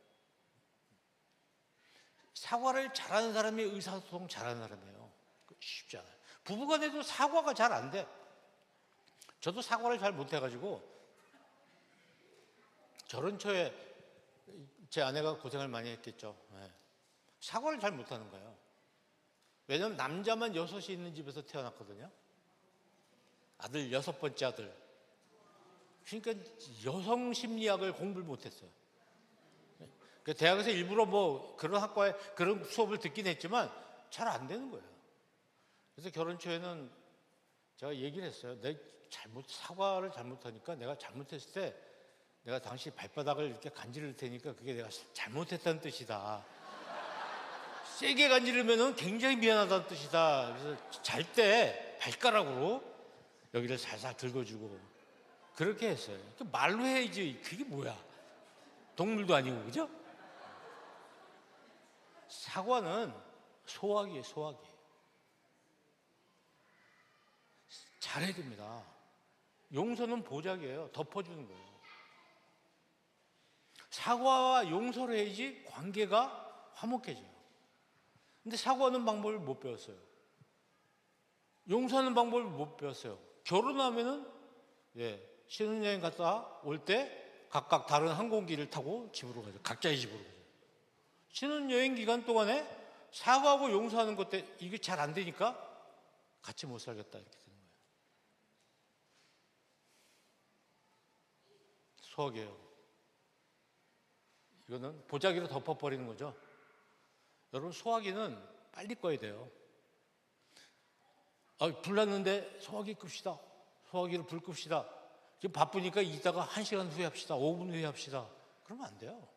사과를 잘하는 사람이 의사소통 잘하는 사람이에요. 쉽지 않아요. 부부간에도 사과가 잘 안 돼. 저도 사과를 잘 못해가지고 결혼 초에 제 아내가 고생을 많이 했겠죠. 사과를 잘 못하는 거예요. 왜냐하면 남자만 6이 있는 집에서 태어났거든요. 아들 6번째 아들. 그러니까 여성 심리학을 공부를 못했어요. 대학에서 일부러 뭐 그런 학과에 그런 수업을 듣긴 했지만 잘 안 되는 거예요. 그래서 결혼 초에는 제가 얘기를 했어요. 사과를 잘못하니까 내가 잘못했을 때 내가 당신 발바닥을 이렇게 간지를 테니까 그게 내가 잘못했다는 뜻이다. 세게 간지르면 굉장히 미안하다는 뜻이다. 그래서 잘 때 발가락으로 여기를 살살 긁어주고 그렇게 했어요. 말로 해야지. 그게 뭐야? 동물도 아니고, 그죠? 사과는 소화기예요, 소화기. 잘해야 됩니다. 용서는 보약이에요. 덮어주는 거예요. 사과와 용서를 해야지 관계가 화목해져요. 근데 사과하는 방법을 못 배웠어요. 용서하는 방법을 못 배웠어요. 결혼하면은 신혼여행 갔다 올 때 각각 다른 항공기를 타고 집으로 가죠. 각자의 집으로 가죠. 신혼여행 기간 동안에 사과하고 용서하는 것 때 이게 잘 안 되니까 같이 못 살겠다 이렇게 되는 거예요. 소화기예요. 이거는 보자기로 덮어버리는 거죠. 여러분, 소화기는 빨리 꺼야 돼요. 불 났는데 소화기 끕시다. 소화기로 불 끕시다. 지금 바쁘니까 이따가 1시간 후에 합시다. 5분 후에 합시다. 그러면 안 돼요.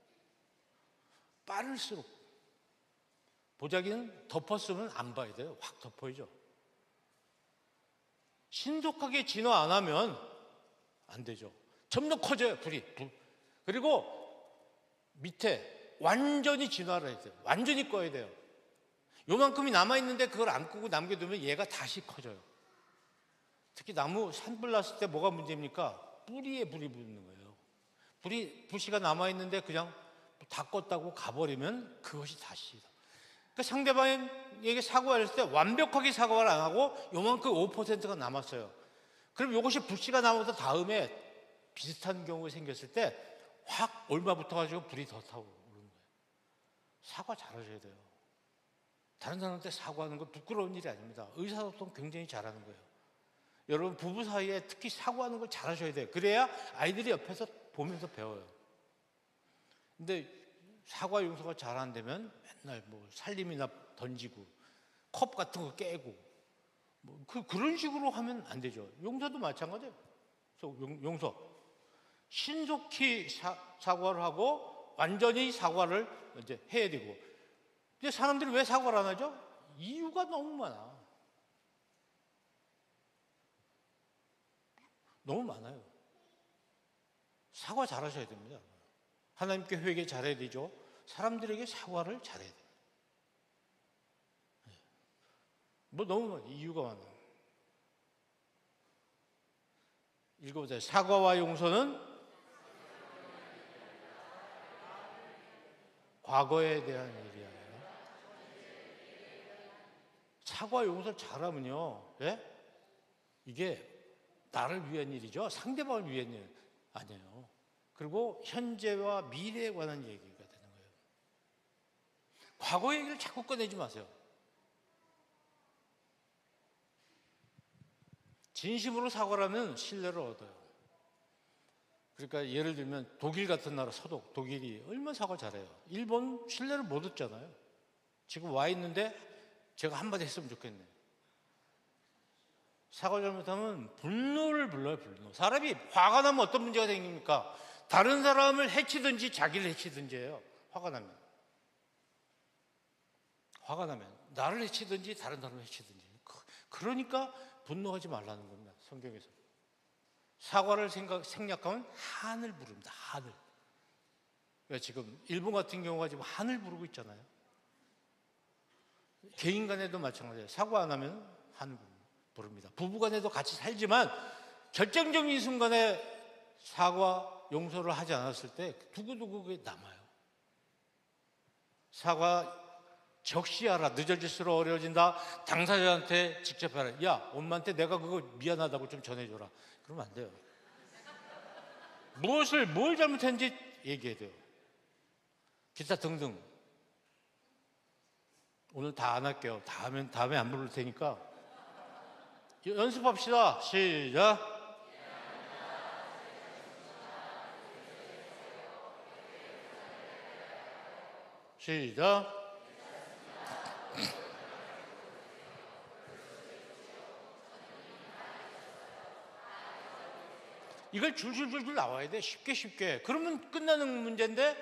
빠를수록. 보자기는 덮었으면 안 봐야 돼요. 확 덮어야죠. 신속하게 진화 안 하면 안 되죠. 점점 커져요, 불이. 그리고 밑에 완전히 진화를 해야 돼요. 완전히 꺼야 돼요. 요만큼이 남아있는데 그걸 안 끄고 남겨두면 얘가 다시 커져요. 특히 나무 산불 났을 때 뭐가 문제입니까? 뿌리에 불이 붙는 거예요. 불씨가 남아있는데 그냥 다 껐다고 가버리면 그것이 다시. 그러니까 상대방에게 사과를 했을 때 완벽하게 사과를 안 하고 요만큼 5%가 남았어요. 그럼 이것이 불씨가 남아서 다음에 비슷한 경우가 생겼을 때 확 얼마 붙어가지고 불이 더 타고 오는 거예요. 사과 잘하셔야 돼요. 다른 사람한테 사과하는 건 부끄러운 일이 아닙니다. 의사소통 굉장히 잘하는 거예요. 여러분, 부부 사이에 특히 사과하는 걸 잘하셔야 돼요. 그래야 아이들이 옆에서 보면서 배워요. 근데 사과 용서가 잘 안 되면 맨날 뭐 살림이나 던지고 컵 같은 거 깨고 그런 식으로 하면 안 되죠. 용서도 마찬가지예요. 용서. 신속히 사과를 하고 완전히 사과를 이제 해야 되고. 근데 사람들이 왜 사과를 안 하죠? 이유가 너무 많아. 너무 많아요. 사과 잘하셔야 됩니다. 하나님께 회개 잘해야 되죠. 사람들에게 사과를 잘해야 돼요. 너무 많아요. 이유가 많아요. 읽어보세요. 사과와 용서는 과거에 대한 일이야. 사과 용서를 잘하면요, 예? 이게 나를 위한 일이죠. 상대방을 위한 일 아니에요. 그리고 현재와 미래에 관한 얘기가 되는 거예요. 과거 얘기를 자꾸 꺼내지 마세요. 진심으로 사과를 하면 신뢰를 얻어요. 그러니까 예를 들면 독일 같은 나라, 서독, 독일이 얼마나 사과 잘해요. 일본 신뢰를 못 얻잖아요. 지금 와 있는데 제가 한마디 했으면 좋겠네. 사과 잘못하면 분노를 불러요, 분노. 사람이 화가 나면 어떤 문제가 생깁니까? 다른 사람을 해치든지 자기를 해치든지 해요. 화가 나면. 화가 나면 나를 해치든지 다른 사람을 해치든지. 그러니까 분노하지 말라는 겁니다. 성경에서. 사과를 생략하면 한을 부릅니다. 한을. 그러니까 지금 일본 같은 경우가 지금 한을 부르고 있잖아요. 개인 간에도 마찬가지예요. 사과 안 하면 한을 부릅니다. 부부 간에도 같이 살지만 결정적인 순간에 사과, 용서를 하지 않았을 때 두고두고 그게 남아요. 사과 적시하라. 늦어질수록 어려워진다. 당사자한테 직접 하라. 야, 엄마한테 내가 그거 미안하다고 좀 전해줘라. 그러면 안 돼요. 뭘 잘못했는지 얘기해야 돼요. 기타 등등. 오늘 다 안 할게요. 다음에 안 부를 테니까. 연습합시다. 시작. 시작. 이걸 줄줄줄줄 나와야 돼. 쉽게. 그러면 끝나는 문제인데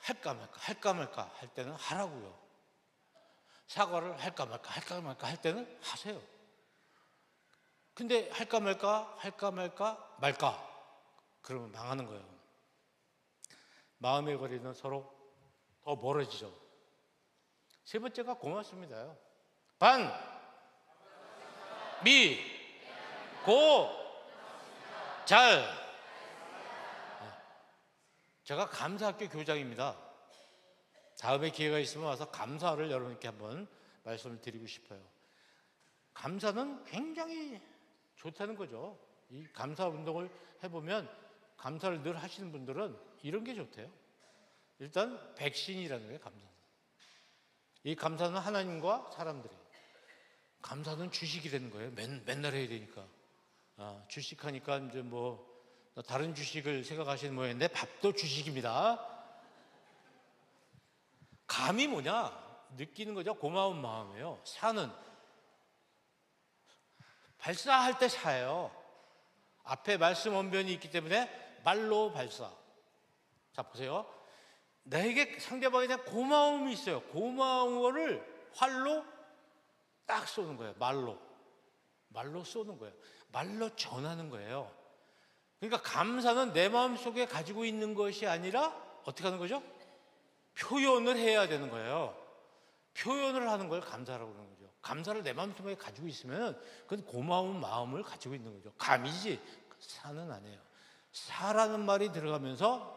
할까 말까 할 때는 하라고요. 사과를 할까 말까 할 때는 하세요. 근데 할까 말까 그러면 망하는 거예요. 마음의 거리는 서로 더 멀어지죠. 세 번째가 고맙습니다요. 반, 미, 고, 잘. 제가 감사학교 교장입니다. 다음에 기회가 있으면 와서 감사를 여러분께 한번 말씀을 드리고 싶어요. 감사는 굉장히 좋다는 거죠. 이 감사 운동을 해보면 감사를 늘 하시는 분들은 이런 게 좋대요. 일단 백신이라는 거예요. 감사는. 이 감사는 하나님과 사람들이. 감사는 주식이 되는 거예요. 맨날 해야 되니까. 주식하니까 이제 다른 주식을 생각하시는 모양인데 밥도 주식입니다. 감이 뭐냐? 느끼는 거죠. 고마운 마음이에요. 사는. 발사할 때 사예요. 앞에 말씀 언변이 있기 때문에 말로 발사. 자, 보세요. 나에게 상대방에 대한 고마움이 있어요. 고마운 거를 활로 딱 쏘는 거예요. 말로 쏘는 거예요. 말로 전하는 거예요. 그러니까 감사는 내 마음속에 가지고 있는 것이 아니라 어떻게 하는 거죠? 표현을 해야 되는 거예요. 표현을 하는 걸 감사라고 그러는 거죠. 감사를 내 마음속에 가지고 있으면 그건 고마운 마음을 가지고 있는 거죠. 감이지 사는 아니에요. 사라는 말이 들어가면서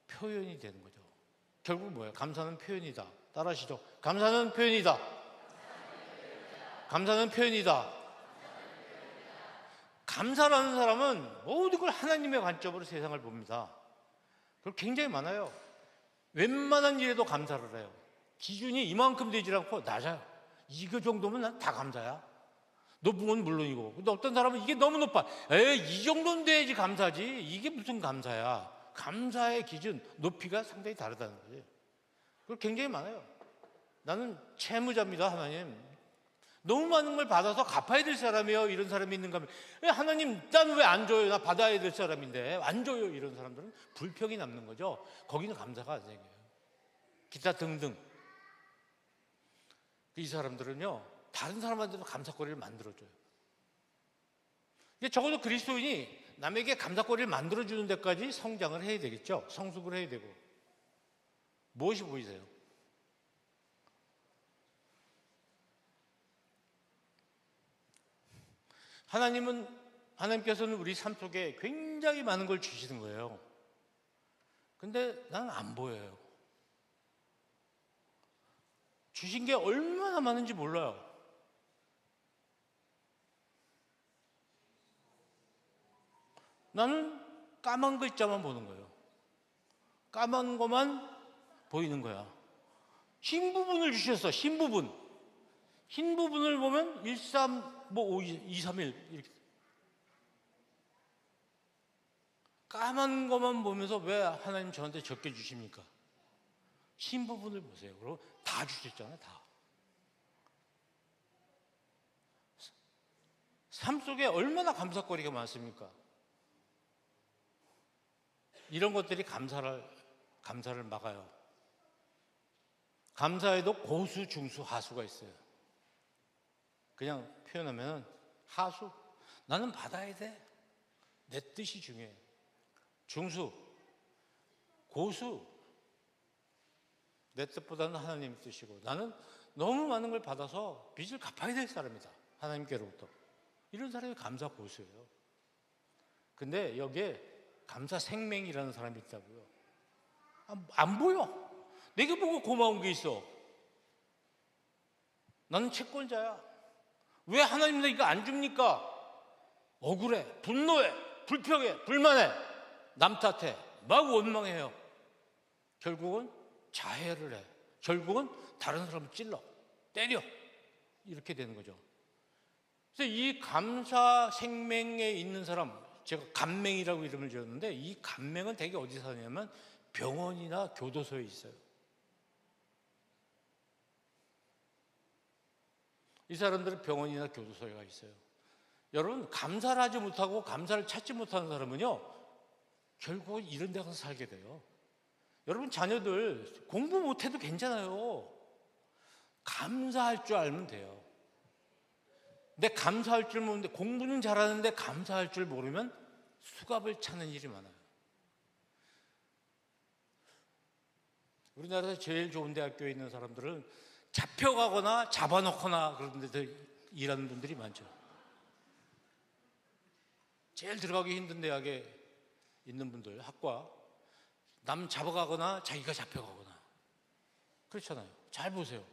표현이 되는 거죠. 결국 뭐예요? 감사는 표현이다. 따라하시죠. 감사는 표현이다. 감사는 표현이다. 감사라는 사람은 모든 걸 하나님의 관점으로 세상을 봅니다. 그리고 굉장히 많아요. 웬만한 일에도 감사를 해요. 기준이 이만큼 되지 않고 낮아요. 이거 정도면 난 다 감사야. 높은 건 물론이고. 근데 어떤 사람은 이게 너무 높아. 이 정도는 돼야지 감사지. 이게 무슨 감사야. 감사의 기준, 높이가 상당히 다르다는 거죠. 그리고 굉장히 많아요. 나는 채무자입니다, 하나님. 너무 많은 걸 받아서 갚아야 될 사람이에요. 이런 사람이 있는가 하면, 하나님 난 왜 안 줘요? 나 받아야 될 사람인데 안 줘요. 이런 사람들은 불평이 남는 거죠. 거기는 감사가 안 생겨요. 기타 등등. 이 사람들은요, 다른 사람한테도 감사거리를 만들어줘요. 적어도 그리스도인이 남에게 감사거리를 만들어주는 데까지 성장을 해야 되겠죠. 성숙을 해야 되고. 무엇이 보이세요? 하나님께서는 우리 삶 속에 굉장히 많은 걸 주시는 거예요. 근데 나는 안 보여요. 주신 게 얼마나 많은지 몰라요. 나는 까만 글자만 보는 거예요. 까만 것만 보이는 거야. 흰 부분을 주셨어. 흰 부분. 흰 부분을 보면 1, 3, 5, 2, 3, 1 이렇게. 까만 것만 보면서 왜 하나님 저한테 적게 주십니까? 흰 부분을 보세요. 그리고 다 주셨잖아요. 다. 삶 속에 얼마나 감사거리가 많습니까? 이런 것들이 감사를 막아요. 감사에도 고수, 중수, 하수가 있어요. 그냥 표현하면 하수, 나는 받아야 돼. 내 뜻이 중요해. 중수, 고수, 내 뜻보다는 하나님의 뜻이고, 나는 너무 많은 걸 받아서 빚을 갚아야 될 사람이다. 하나님께로부터. 이런 사람이 감사 고수예요. 근데 여기에 감사 생명이라는 사람이 있다고요. 안 보여. 내게 보고 고마운 게 있어. 나는 채권자야. 왜 하나님 나 이거 안 줍니까? 억울해, 분노해, 불평해, 불만해, 남 탓해, 막 원망해요. 결국은 자해를 해. 결국은 다른 사람을 찔러, 때려. 이렇게 되는 거죠. 그래서 이 감사 생명에 있는 사람, 제가 감맹이라고 이름을 지었는데, 이 감맹은 대개 어디 사냐면 병원이나 교도소에 있어요. 이 사람들은 병원이나 교도소에 가 있어요. 여러분, 감사를 하지 못하고 감사를 찾지 못하는 사람은요, 결국은 이런 데 가서 살게 돼요. 여러분, 자녀들 공부 못해도 괜찮아요. 감사할 줄 알면 돼요. 근데 감사할 줄 모르는데, 공부는 잘하는데 감사할 줄 모르면 수갑을 차는 일이 많아요. 우리나라에서 제일 좋은 대학교에 있는 사람들은 잡혀가거나 잡아놓거나 그런 데서 일하는 분들이 많죠. 제일 들어가기 힘든 대학에 있는 분들, 학과, 남 잡아가거나 자기가 잡혀가거나 그렇잖아요. 잘 보세요.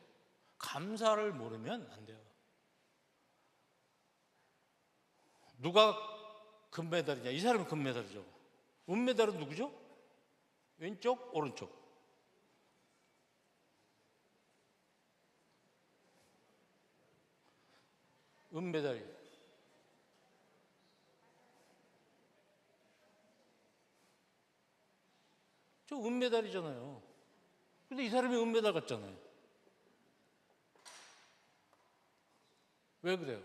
감사를 모르면 안 돼요. 누가 금메달이냐? 이 사람은 금메달이죠. 은메달은 누구죠? 왼쪽, 오른쪽. 은메달이. 저 은메달이잖아요. 근데 이 사람이 은메달 같잖아요. 왜 그래요?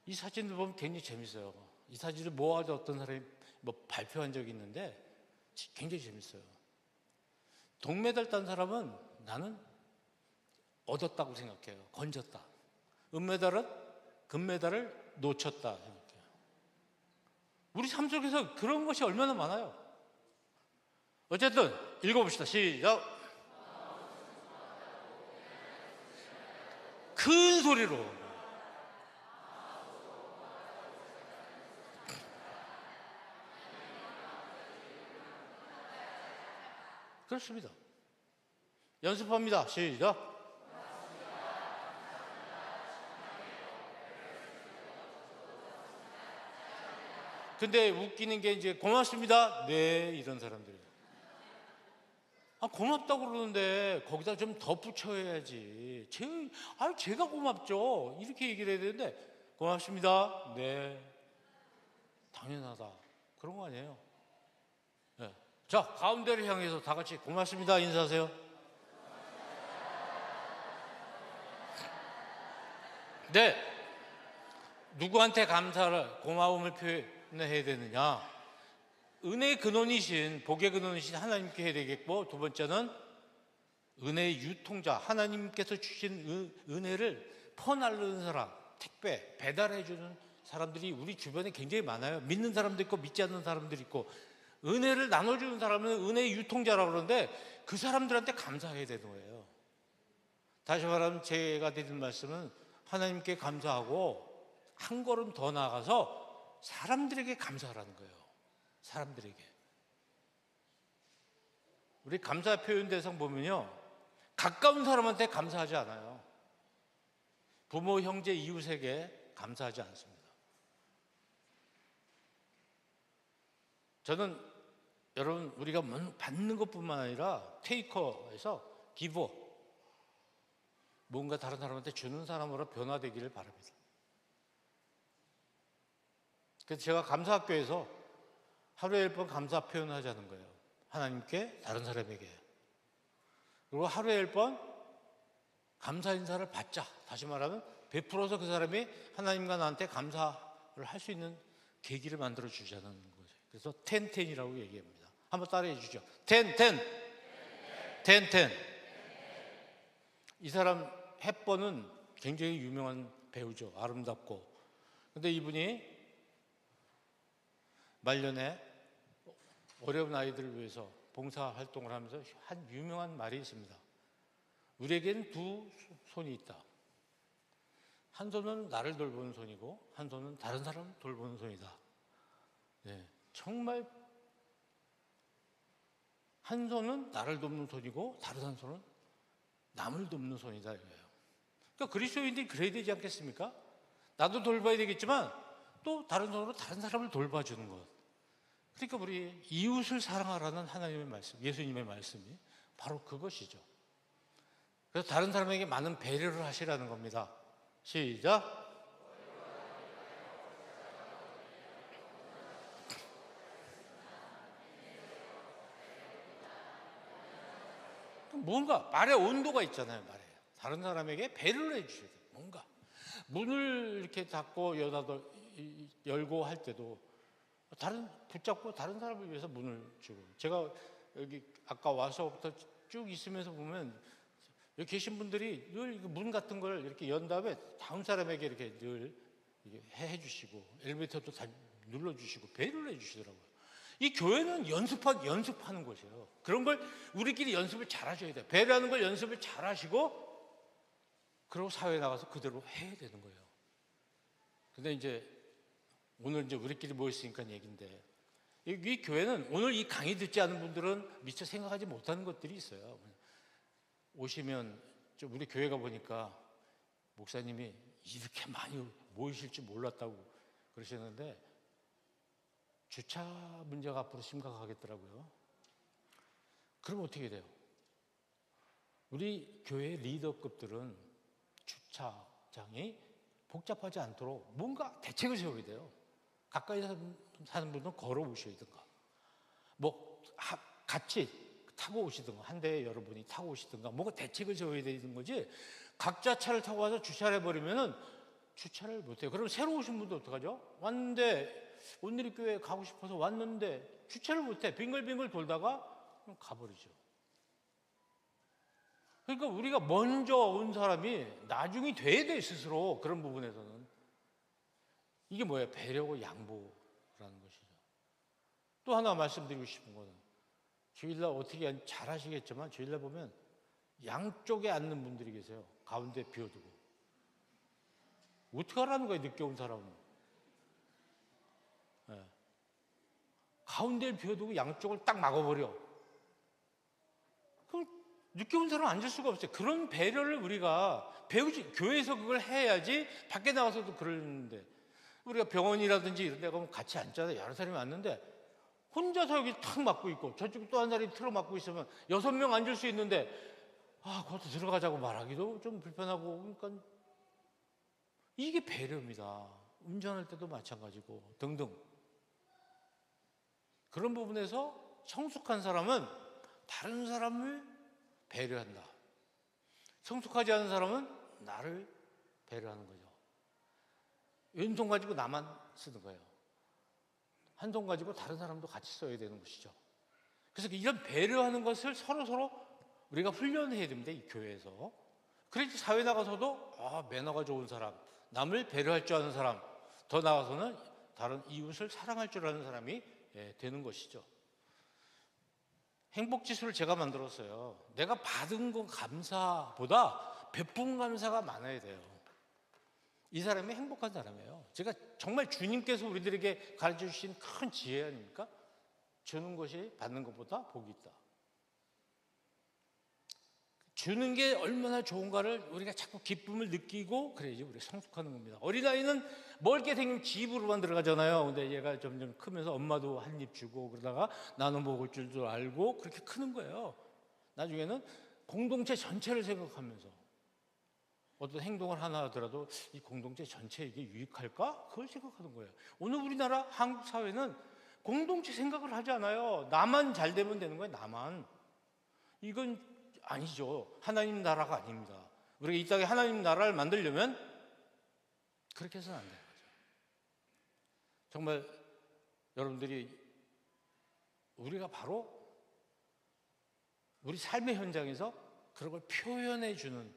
이 사진을 보면 굉장히 재밌어요. 이 사진을 모아서 어떤 사람이 발표한 적이 있는데 굉장히 재밌어요. 동메달 딴 사람은 나는 얻었다고 생각해요. 건졌다. 은메달은 금메달을 놓쳤다 생각해요. 우리 삶 속에서 그런 것이 얼마나 많아요. 어쨌든 읽어봅시다. 시작. 큰 소리로. 그렇습니다. 연습합니다. 시작. 근데 웃기는 게 이제 고맙습니다. 네, 이런 사람들이. 고맙다고 그러는데 거기다 좀 덧붙여야지. 제가 고맙죠. 이렇게 얘기를 해야 되는데 고맙습니다. 네, 당연하다. 그런 거 아니에요. 네. 자, 가운데를 향해서 다 같이 고맙습니다 인사하세요. 네, 누구한테 감사를, 고마움을 표현해야 되느냐? 은혜의 근원이신, 복의 근원이신 하나님께 해야 되겠고, 두 번째는 은혜의 유통자, 하나님께서 주신 은혜를 퍼나르는 사람, 택배, 배달해주는 사람들이 우리 주변에 굉장히 많아요. 믿는 사람도 있고 믿지 않는 사람들이 있고, 은혜를 나눠주는 사람은 은혜의 유통자라고 그러는데 그 사람들한테 감사해야 되는 거예요. 다시 말하면 제가 드리는 말씀은 하나님께 감사하고 한 걸음 더 나아가서 사람들에게 감사하라는 거예요. 사람들에게. 우리 감사 표현 대상 보면요, 가까운 사람한테 감사하지 않아요. 부모, 형제, 이웃에게 감사하지 않습니다. 저는 여러분, 우리가 받는 것뿐만 아니라 테이커에서 기버, 뭔가 다른 사람한테 주는 사람으로 변화되기를 바랍니다. 그래서 제가 감사학교에서 하루에 1번 감사 표현하자는 거예요. 하나님께, 다른 사람에게. 그리고 하루에 1번 감사 인사를 받자. 다시 말하면 베풀어서 그 사람이 하나님과 나한테 감사를 할 수 있는 계기를 만들어 주자는 거죠. 그래서 10-10이라고 얘기합니다. 한번 따라해 주죠. 10-10. 10-10. 이 사람 헵번은 굉장히 유명한 배우죠. 아름답고. 근데 이분이 말년에 어려운 아이들을 위해서 봉사활동을 하면서 한 유명한 말이 있습니다. 우리에게는 두 손이 있다. 한 손은 나를 돌보는 손이고 한 손은 다른 사람을 돌보는 손이다. 네, 정말 한 손은 나를 돕는 손이고 다른 한 손은 남을 돕는 손이다 이거예요. 그러니까 그리스도인들이 그래야 되지 않겠습니까? 나도 돌봐야 되겠지만 또 다른 손으로 다른 사람을 돌봐주는 것. 그러니까 우리 이웃을 사랑하라는 하나님의 말씀, 예수님의 말씀이 바로 그것이죠. 그래서 다른 사람에게 많은 배려를 하시라는 겁니다. 시작. 뭔가 말의 온도가 있잖아요. 말에 다른 사람에게 배려를 해주셔야 돼요. 뭔가 문을 이렇게 닫고 열고 할 때도 붙잡고 다른 사람을 위해서 문을 주고, 제가 여기 아까 와서부터 쭉 있으면서 보면 여기 계신 분들이 늘 문 같은 걸 이렇게 연 다음에 다음 사람에게 이렇게 늘 해주시고 엘리베이터도 다 눌러주시고 배려를 해주시더라고요. 이 교회는 연습하는 곳이에요. 그런 걸 우리끼리 연습을 잘 하셔야 돼요. 배려하는 걸 연습을 잘 하시고 그리고 사회에 나가서 그대로 해야 되는 거예요. 근데 이제 오늘 이제 우리끼리 모였으니까 얘기인데, 이 교회는 오늘 이 강의 듣지 않은 분들은 미처 생각하지 못하는 것들이 있어요. 오시면 우리 교회가 보니까 목사님이 이렇게 많이 모이실 줄 몰랐다고 그러셨는데 주차 문제가 앞으로 심각하겠더라고요. 그럼 어떻게 돼요? 우리 교회 리더급들은 주차장이 복잡하지 않도록 뭔가 대책을 세워야 돼요. 가까이 사는 분은 걸어오셔야든가, 뭐 같이 타고 오시든가, 한 대에 여러분이 타고 오시든가, 뭔가 대책을 세워야 되는 거지. 각자 차를 타고 와서 주차를 해버리면은 주차를 못해요. 그럼 새로 오신 분도 어떡하죠? 왔는데 온누리교회 가고 싶어서 왔는데 주차를 못해. 빙글빙글 돌다가 가버리죠. 그러니까 우리가 먼저 온 사람이 나중이 돼야 돼, 스스로. 그런 부분에서는 이게 뭐예요? 배려고 양보라는 것이죠. 또 하나 말씀드리고 싶은 거는, 주일날 어떻게 잘 하시겠지만 주일날 보면 양쪽에 앉는 분들이 계세요. 가운데 비워두고. 어떻게 하라는 거예요, 늦게 온 사람은. 네. 가운데를 비워두고 양쪽을 딱 막아버려. 그럼 늦게 온 사람은 앉을 수가 없어요. 그런 배려를 우리가 교회에서 그걸 해야지. 밖에 나와서도 그러는데, 우리가 병원이라든지 이런 데 가면 같이 앉잖아요. 여러 사람이 앉는데 혼자서 여기 탁 막고 있고 저쪽 또 한 사람이 틀어 막고 있으면 6명 앉을 수 있는데 그것도 들어가자고 말하기도 좀 불편하고. 그러니까 이게 배려입니다. 운전할 때도 마찬가지고 등등. 그런 부분에서 성숙한 사람은 다른 사람을 배려한다. 성숙하지 않은 사람은 나를 배려하는 거죠. 왼손 가지고 나만 쓰는 거예요. 한 손 가지고 다른 사람도 같이 써야 되는 것이죠. 그래서 이런 배려하는 것을 서로 우리가 훈련해야 됩니다. 이 교회에서. 그래야지 사회 나가서도 매너가 좋은 사람, 남을 배려할 줄 아는 사람, 더 나아가서는 다른 이웃을 사랑할 줄 아는 사람이 되는 것이죠. 행복지수를 제가 만들었어요. 내가 받은 거 감사보다 베푼 감사가 많아야 돼요. 이 사람이 행복한 사람이에요. 제가 정말 주님께서 우리들에게 가르쳐 주신 큰 지혜 아닙니까? 주는 것이 받는 것보다 복이 있다. 주는 게 얼마나 좋은가를 우리가 자꾸 기쁨을 느끼고 그래야지 우리가 성숙하는 겁니다. 어린아이는 멀게 생긴 집으로만 들어가잖아요. 근데 얘가 점점 크면서 엄마도 한 입 주고 그러다가 나눠 먹을 줄도 알고 그렇게 크는 거예요. 나중에는 공동체 전체를 생각하면서 어떤 행동을 하나 하더라도 이 공동체 전체에게 유익할까? 그걸 생각하는 거예요. 오늘 우리나라 한국 사회는 공동체 생각을 하지 않아요. 나만 잘 되면 되는 거예요. 나만. 이건 아니죠. 하나님 나라가 아닙니다. 우리가 이 땅에 하나님 나라를 만들려면 그렇게 해서는 안 되는 거죠. 정말 여러분들이 우리가 바로 우리 삶의 현장에서 그런 걸 표현해 주는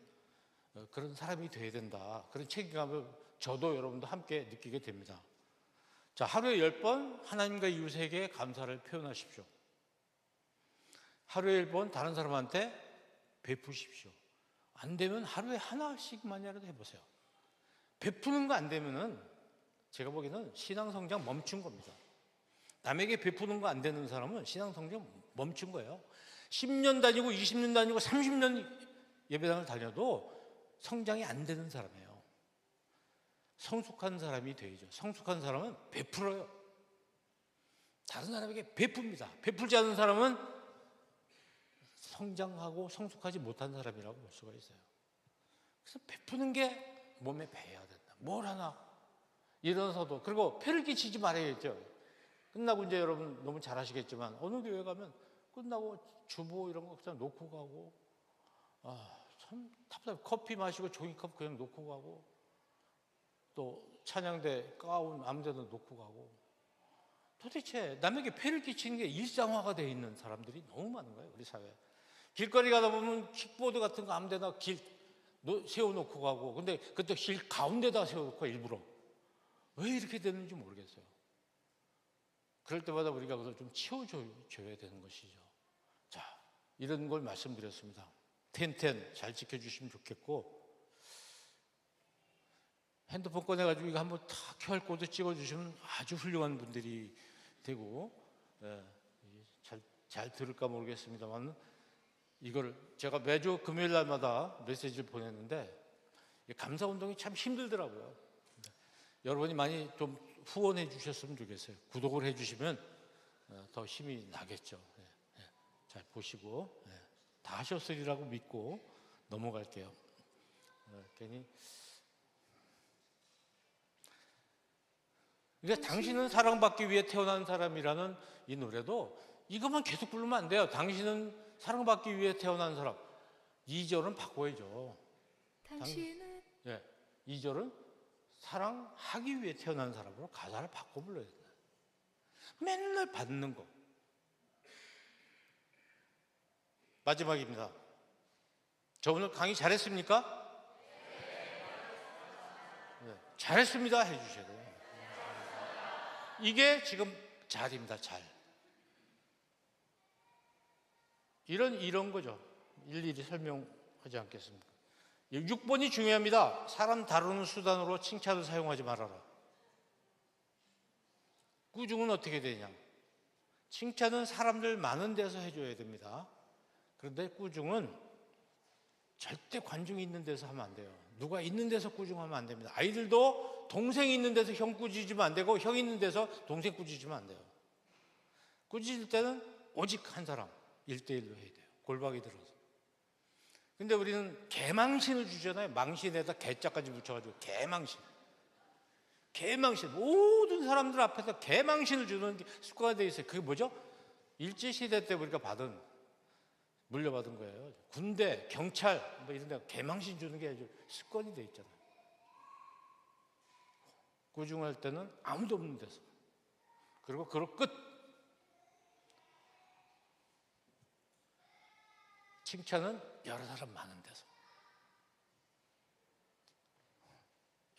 그런 사람이 돼야 된다. 그런 책임감을 저도 여러분도 함께 느끼게 됩니다. 자, 하루에 10번 하나님과 이웃에게 감사를 표현하십시오. 하루에 10번 다른 사람한테 베푸십시오. 안 되면 하루에 하나씩만이라도 해보세요. 베푸는 거 안 되면은 제가 보기에는 신앙 성장 멈춘 겁니다. 남에게 베푸는 거 안 되는 사람은 신앙 성장 멈춘 거예요. 10년 다니고 20년 다니고 30년 예배당을 다녀도 성장이 안 되는 사람이에요. 성숙한 사람이 되죠. 성숙한 사람은 베풀어요. 다른 사람에게 베풉니다. 베풀지 않는 사람은 성장하고 성숙하지 못한 사람이라고 볼 수가 있어요. 그래서 베푸는 게 몸에 배야 된다. 뭘 하나 일어나서도. 그리고 폐를 끼치지 말아야겠죠. 끝나고 이제 여러분 너무 잘 아시겠지만 어느 교회 가면 끝나고 주보 이런 거 그냥 놓고 가고 참 답답해. 커피 마시고 종이컵 그냥 놓고 가고 또 찬양대 가운 아무 데나 놓고 가고 도대체 남에게 폐를 끼치는 게 일상화가 되어 있는 사람들이 너무 많은 거예요. 우리 사회에. 길거리 가다 보면 킥보드 같은 거 아무 데나 세워놓고 가고 근데 그때 길 가운데다 세워놓고 일부러 왜 이렇게 되는지 모르겠어요. 그럴 때마다 우리가 그걸 좀 치워줘야 되는 것이죠. 자, 이런 걸 말씀드렸습니다. 텐텐 잘 지켜주시면 좋겠고 핸드폰 꺼내가지고 이거 한번 다 QR코드 찍어주시면 아주 훌륭한 분들이 되고 잘 들을까 모르겠습니다만 이걸 제가 매주 금요일 날마다 메시지를 보냈는데 감사운동이 참 힘들더라고요. 여러분이 많이 좀 후원해 주셨으면 좋겠어요. 구독을 해 주시면 더 힘이 나겠죠. 잘 보시고 다 하셨으리라고 믿고 넘어갈게요. 괜히 그러니까 당신은 사랑받기 위해 태어난 사람이라는 이 노래도 이것만 계속 부르면 안 돼요. 당신은 사랑받기 위해 태어난 사람. 2절은 바꿔야죠. 당신은 2절은 사랑하기 위해 태어난 사람으로 가사를 바꿔 불러야 된다. 맨날 받는 거. 마지막입니다. 저 오늘 강의 잘했습니까? 네, 잘했습니다 해주셔야 돼요. 이게 지금 잘입니다. 잘. 이런 거죠. 일일이 설명하지 않겠습니다. 6번이 중요합니다. 사람 다루는 수단으로 칭찬을 사용하지 말아라. 꾸중은 어떻게 되냐? 칭찬은 사람들 많은 데서 해줘야 됩니다. 그런데 꾸중은 절대 관중이 있는 데서 하면 안 돼요. 누가 있는 데서 꾸중하면 안 됩니다. 아이들도 동생이 있는 데서 형 꾸짖으면 안 되고 형 있는 데서 동생 꾸짖으면 안 돼요. 꾸짖을 때는 오직 한 사람 1대1로 해야 돼요. 골방에 들어서. 근데 우리는 개망신을 주잖아요. 망신에다 개자까지 붙여가지고 개망신. 모든 사람들 앞에서 개망신을 주는 게 습관이 되어 있어요. 그게 뭐죠? 일제시대 때 우리가 물려받은 거예요. 군대, 경찰 뭐 이런 데 개망신 주는 게 아주 습관이 되어 있잖아요. 꾸중할 때는 아무도 없는 데서. 그리고 그로 끝. 칭찬은 여러 사람 많은 데서.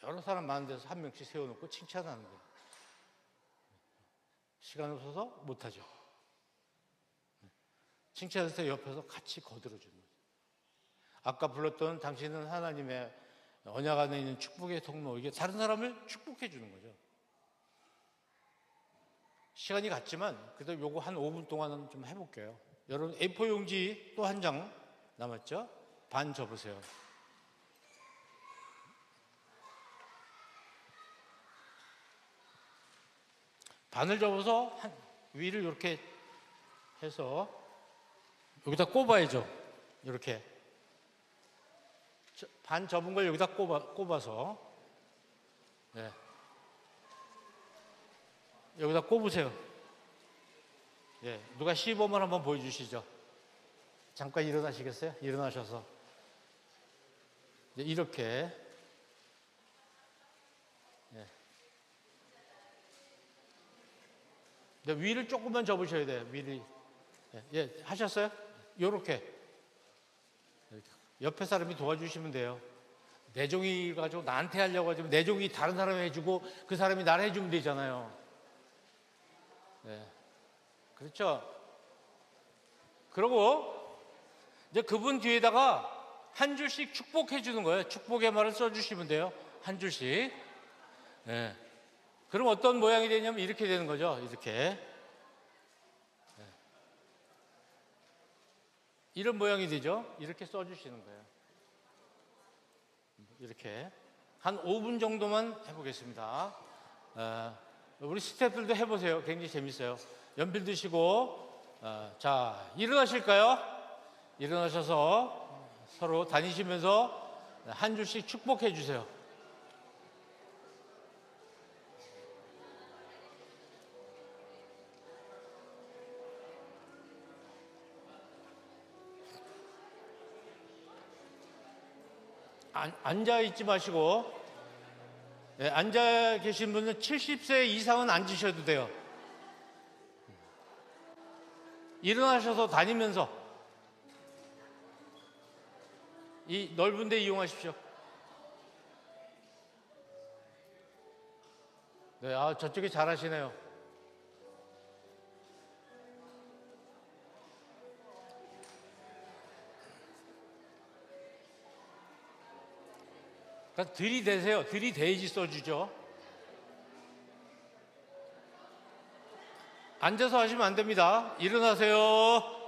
여러 사람 많은 데서 한 명씩 세워놓고 칭찬하는 거예요. 시간 없어서 못하죠. 칭찬할 때 옆에서 같이 거들어주는 거죠. 아까 불렀던 당신은 하나님의 언약 안에 있는 축복의 통로, 이게 다른 사람을 축복해 주는 거죠. 시간이 갔지만 그래도 요거 한 5분 동안은 좀 해볼게요. 여러분 A4 용지 또 한 장 남았죠? 반 접으세요. 반을 접어서 위를 이렇게 해서 여기다 꼽아야죠. 이렇게 반 접은 걸 여기다 꼽아서, 네. 여기다 꼽으세요. 예, 누가 시범을 한번 보여주시죠. 잠깐 일어나시겠어요? 일어나셔서 이렇게. 예. 위를 조금만 접으셔야 돼요. 위를. 예, 하셨어요? 요렇게. 옆에 사람이 도와주시면 돼요. 내 종이 가지고 나한테 하려고 하지만 내 종이 다른 사람이 해주고 그 사람이 나를 해주면 되잖아요. 네. 그렇죠? 그리고 이제 그분 뒤에다가 한 줄씩 축복해 주는 거예요. 축복의 말을 써주시면 돼요. 한 줄씩. 네. 그럼 어떤 모양이 되냐면 이렇게 되는 거죠. 이렇게. 네. 이런 모양이 되죠. 이렇게 써주시는 거예요. 이렇게 한 5분 정도만 해보겠습니다. 우리 스태프들도 해보세요. 굉장히 재밌어요. 연필 드시고, 자, 일어나실까요? 일어나셔서 서로 다니시면서 한 줄씩 축복해 주세요. 앉아 있지 마시고, 네, 앉아 계신 분은 70세 이상은 앉으셔도 돼요. 일어나셔서 다니면서 이 넓은 데 이용하십시오. 네, 저쪽이 잘하시네요. 그러니까 들이대세요. 들이대야지 써주죠. 앉아서 하시면 안 됩니다. 일어나세요.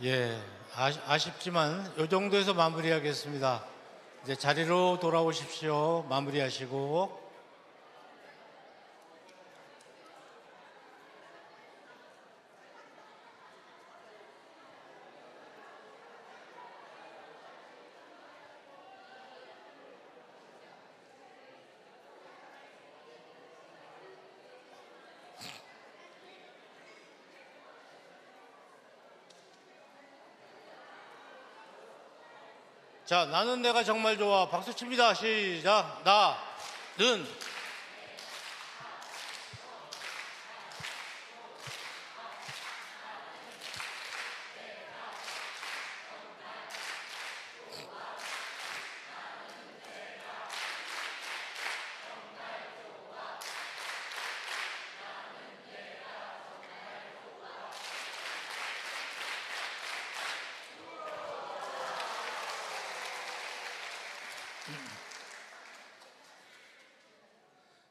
예, 아쉽지만 이 정도에서 마무리하겠습니다. 이제 자리로 돌아오십시오. 마무리하시고. 자, 나는 내가 정말 좋아. 박수 칩니다. 시작. 나는.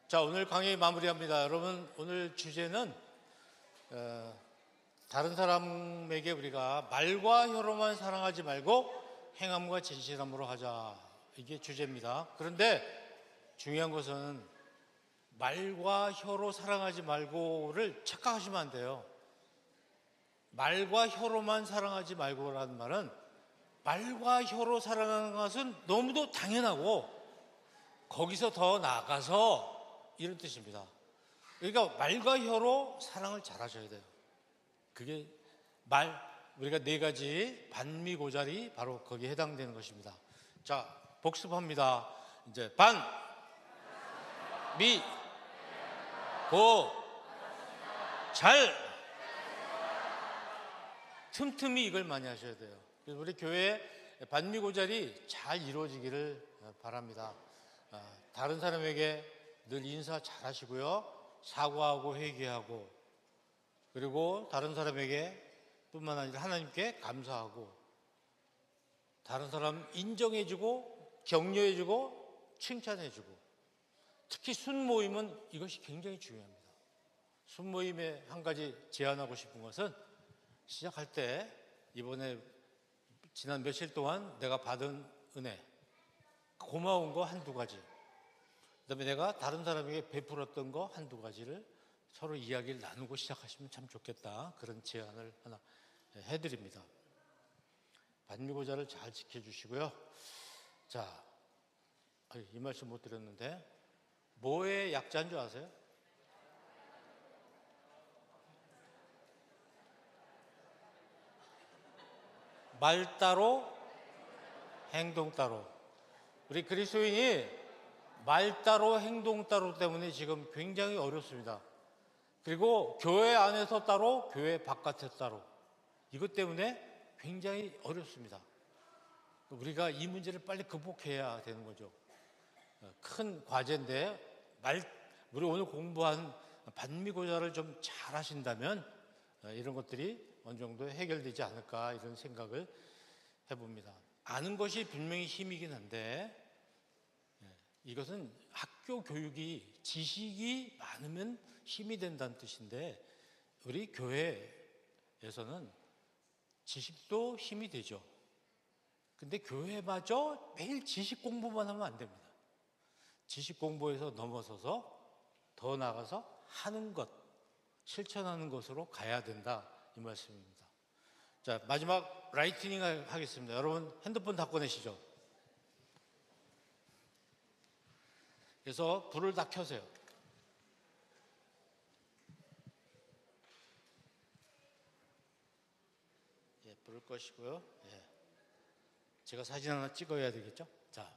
자, 오늘 강의 마무리합니다. 여러분, 오늘 주제는 다른 사람에게 우리가 말과 혀로만 사랑하지 말고 행함과 진실함으로 하자. 이게 주제입니다. 그런데 중요한 것은 말과 혀로 사랑하지 말고를 착각하시면 안 돼요. 말과 혀로만 사랑하지 말고라는 말은 말과 혀로 사랑하는 것은 너무도 당연하고 거기서 더 나아가서 이런 뜻입니다. 그러니까 말과 혀로 사랑을 잘하셔야 돼요. 그게 우리가 네 가지 반미고자리 바로 거기에 해당되는 것입니다. 자, 복습합니다. 이제 반, 미, 고, 잘. 틈틈이 이걸 많이 하셔야 돼요. 그래서 우리 교회 반미고자리 잘 이루어지기를 바랍니다. 다른 사람에게 늘 인사 잘 하시고요. 사과하고 회개하고, 그리고 다른 사람에게 뿐만 아니라 하나님께 감사하고, 다른 사람 인정해주고 격려해주고 칭찬해주고, 특히 순모임은 이것이 굉장히 중요합니다. 순모임에 한 가지 제안하고 싶은 것은 시작할 때 이번에 지난 며칠 동안 내가 받은 은혜, 고마운 거 한두 가지, 그다음에 내가 다른 사람에게 베풀었던 거 한두 가지를 서로 이야기를 나누고 시작하시면 참 좋겠다. 그런 제안을 하나 해드립니다. 반미고자를 잘 지켜주시고요. 자, 이 말씀 못 드렸는데 뭐의 약자인 줄 아세요? 말 따로 행동 따로. 우리 그리스도인이 말 따로 행동 따로 때문에 지금 굉장히 어렵습니다. 그리고 교회 안에서 따로 교회 바깥에 따로, 이것 때문에 굉장히 어렵습니다. 우리가 이 문제를 빨리 극복해야 되는 거죠. 큰 과제인데 우리 오늘 공부한 반미고자를 좀 잘 하신다면 이런 것들이 어느 정도 해결되지 않을까 이런 생각을 해봅니다. 아는 것이 분명히 힘이긴 한데 이것은 학교 교육이 지식이 많으면 힘이 된다는 뜻인데 우리 교회에서는 지식도 힘이 되죠. 근데 교회마저 매일 지식 공부만 하면 안 됩니다. 지식 공부에서 넘어서서 더 나아가서 하는 것, 실천하는 것으로 가야 된다 이 말씀입니다. 자, 마지막 라이트닝 하겠습니다. 여러분 핸드폰 다 꺼내시죠. 그래서 불을 다 켜세요. 예, 불을 꺼시고요. 예. 제가 사진 하나 찍어야 되겠죠? 자,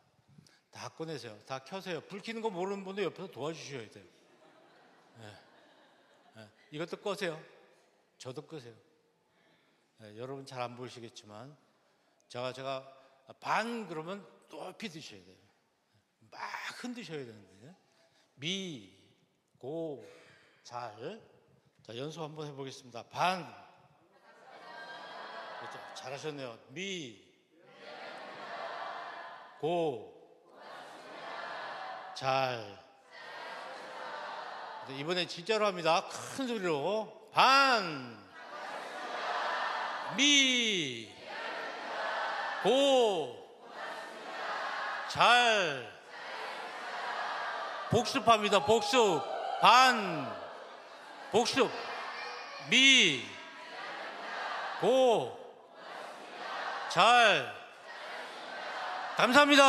다 꺼내세요. 다 켜세요. 불 켜는 거 모르는 분들 옆에서 도와주셔야 돼요. 예. 예. 이것도 꺼세요. 저도 끄세요. 예, 여러분 잘 안 보이시겠지만 제가 반 그러면 높이 드셔야 돼요. 막 흔드셔야 되는데 미, 고, 잘. 자, 연습 한번 해보겠습니다. 반. 그렇죠. 잘하셨네요. 미, 고, 잘. 이번엔 진짜로 합니다. 큰 소리로 반. 미, 고, 잘. 복습합니다. 복습. 반, 복습. 미, 고, 잘. 감사합니다.